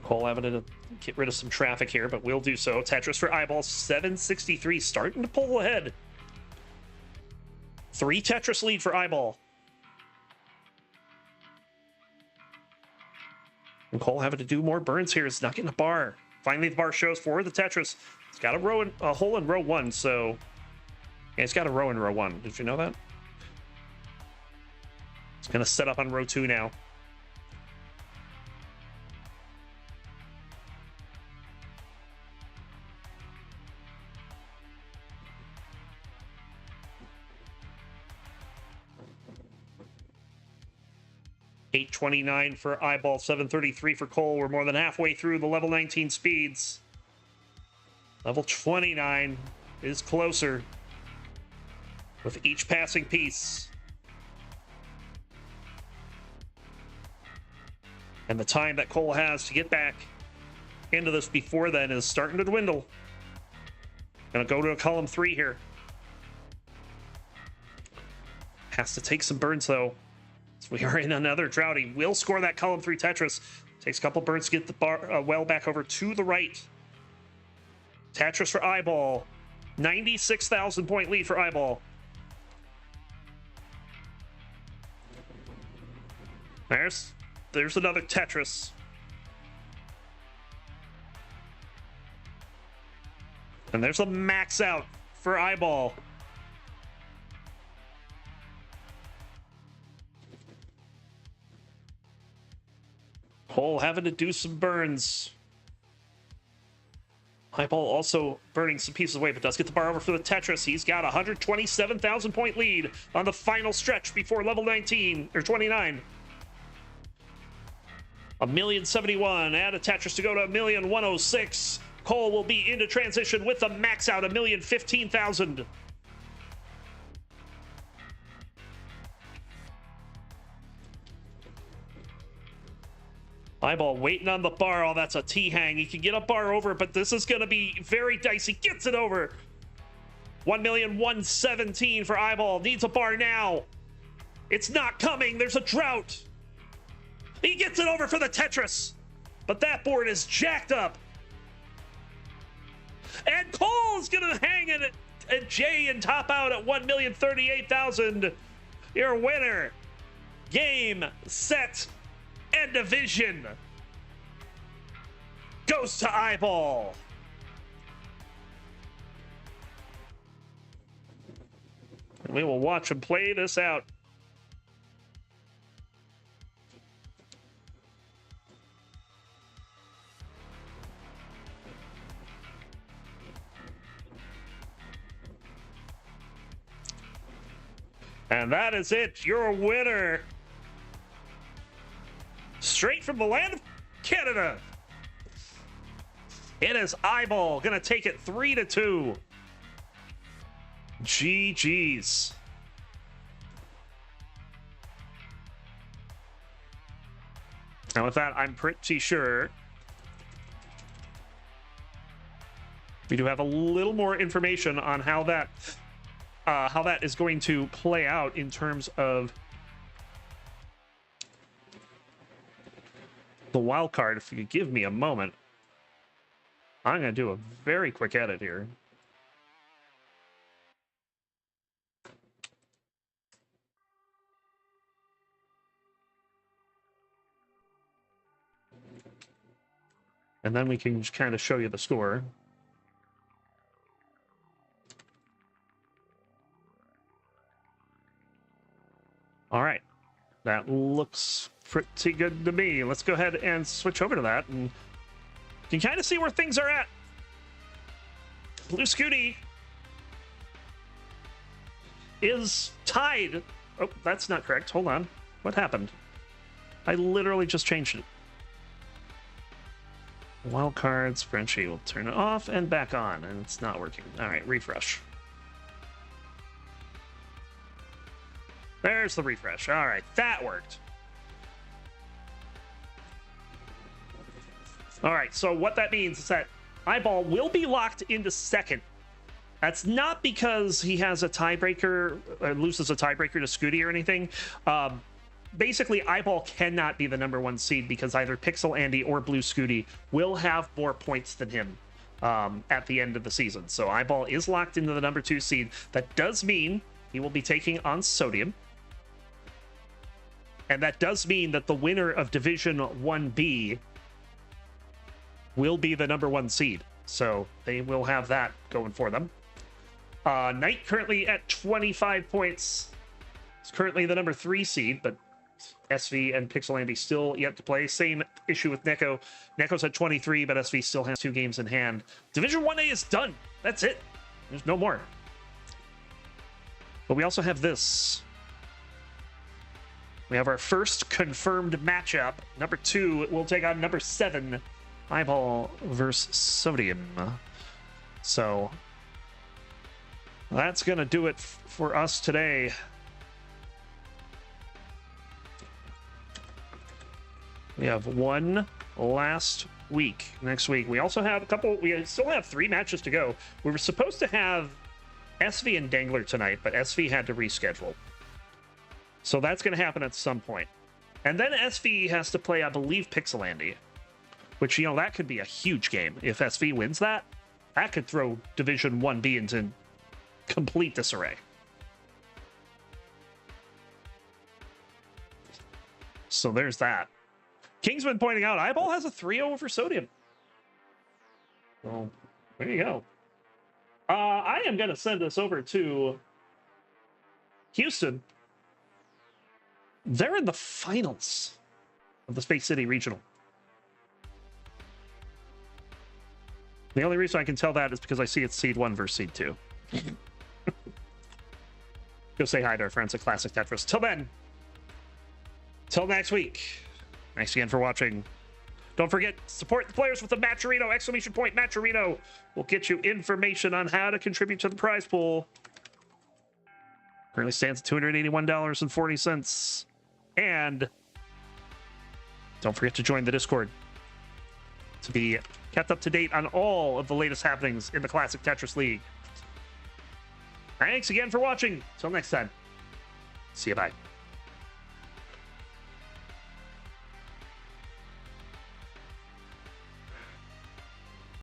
Cole having to get rid of some traffic here, but we'll do so. Tetris for Eyeball, 763, starting to pull ahead. 3 Tetris lead for Eyeball. And Cole having to do more burns here. It's not getting a bar. Finally, the bar shows for the Tetris. It's got a hole in row 1, so... Yeah, it's got a row in row 1. Did you know that? It's going to set up on row 2 now. $829 for Eyeball, $733 for Cole. We're more than halfway through the level 19 speeds. Level 29 is closer with each passing piece. And the time that Cole has to get back into this before then is starting to dwindle. Gonna go to a column 3 here. Has to take some burns, though. So we are in another drought. He will score that column 3 Tetris. Takes a couple burns to get the bar well back over to the right. Tetris for Eyeball. 96,000 point lead for Eyeball. There's another Tetris. And there's a max out for Eyeball. Cole having to do some burns. Eyeball also burning some pieces away, but does get the bar over for the Tetris. He's got a 127,000 point lead on the final stretch before level 19 or 29. 1,071,000. Add a Tetris to go to 1,106,000. Cole will be into transition with a max out 1,015,000. Eyeball waiting on the bar. Oh, that's a T-hang. He can get a bar over, but this is going to be very dicey. Gets it over. 1,117,000 for Eyeball. Needs a bar now. It's not coming. There's a drought. He gets it over for the Tetris. But that board is jacked up. And Cole's going to hang it at J and top out at 1,038,000. Your winner. Game, set, and division goes to Eyeball. And we will watch him play this out. And that is it, your winner. Straight from the land of Canada. It is Eyeball, gonna take it 3-2. GG's. And with that, I'm pretty sure we do have a little more information on how that is going to play out in terms of the wild card. If you could give me a moment, I'm going to do a very quick edit here. And then we can just kind of show you the score. All right, that looks pretty good to me. Let's go ahead and switch over to that, and you can kind of see where things are at. Blue Scooty is tied. Oh, that's not correct. Hold on. What happened? I literally just changed it. Wild cards. Frenchie will turn it off and back on, and it's not working. All right, refresh. There's the refresh. All right, that worked. All right, so what that means is that Eyeball will be locked into second. That's not because he has a tiebreaker, loses a tiebreaker to Scooty or anything. Basically, Eyeball cannot be the #1 seed because either Pixel Andy or Blue Scooty will have more points than him at the end of the season. So Eyeball is locked into the #2 seed. That does mean he will be taking on Sodium. And that does mean that the winner of Division 1B will be the #1 seed. So they will have that going for them. Knight currently at 25 points. It's currently the #3 seed, but SV and Pixel Andy still yet to play. Same issue with Neko. Neko's at 23, but SV still has 2 games in hand. Division 1A is done. That's it. There's no more. But we also have this. We have our first confirmed matchup. #2 will take on #7, Eyeball versus Sodium. So that's going to do it for us today. We have one last week. Next week, we also have a couple. We still have 3 matches to go. We were supposed to have SV and Dangler tonight, but SV had to reschedule. So that's going to happen at some point. And then SV has to play, I believe, Pixelandy, which, you know, that could be a huge game. If SV wins that, that could throw Division 1B into complete disarray. So there's that. Kingsman pointing out, Eyeball has a 3-0 over Sodium. Well, there you go. I am going to send this over to Houston. They're in the finals of the Space City Regional. The only reason I can tell that is because I see it's Seed 1 versus Seed 2. Go say hi to our friends at Classic Tetris. Till then, till next week. Thanks again for watching. Don't forget, support the players with the Matcherino! Exclamation point Matcherino will get you information on how to contribute to the prize pool. Currently stands at $281.40. And don't forget to join the Discord to be kept up to date on all of the latest happenings in the Classic Tetris League. Thanks again for watching. Till next time. See you, bye.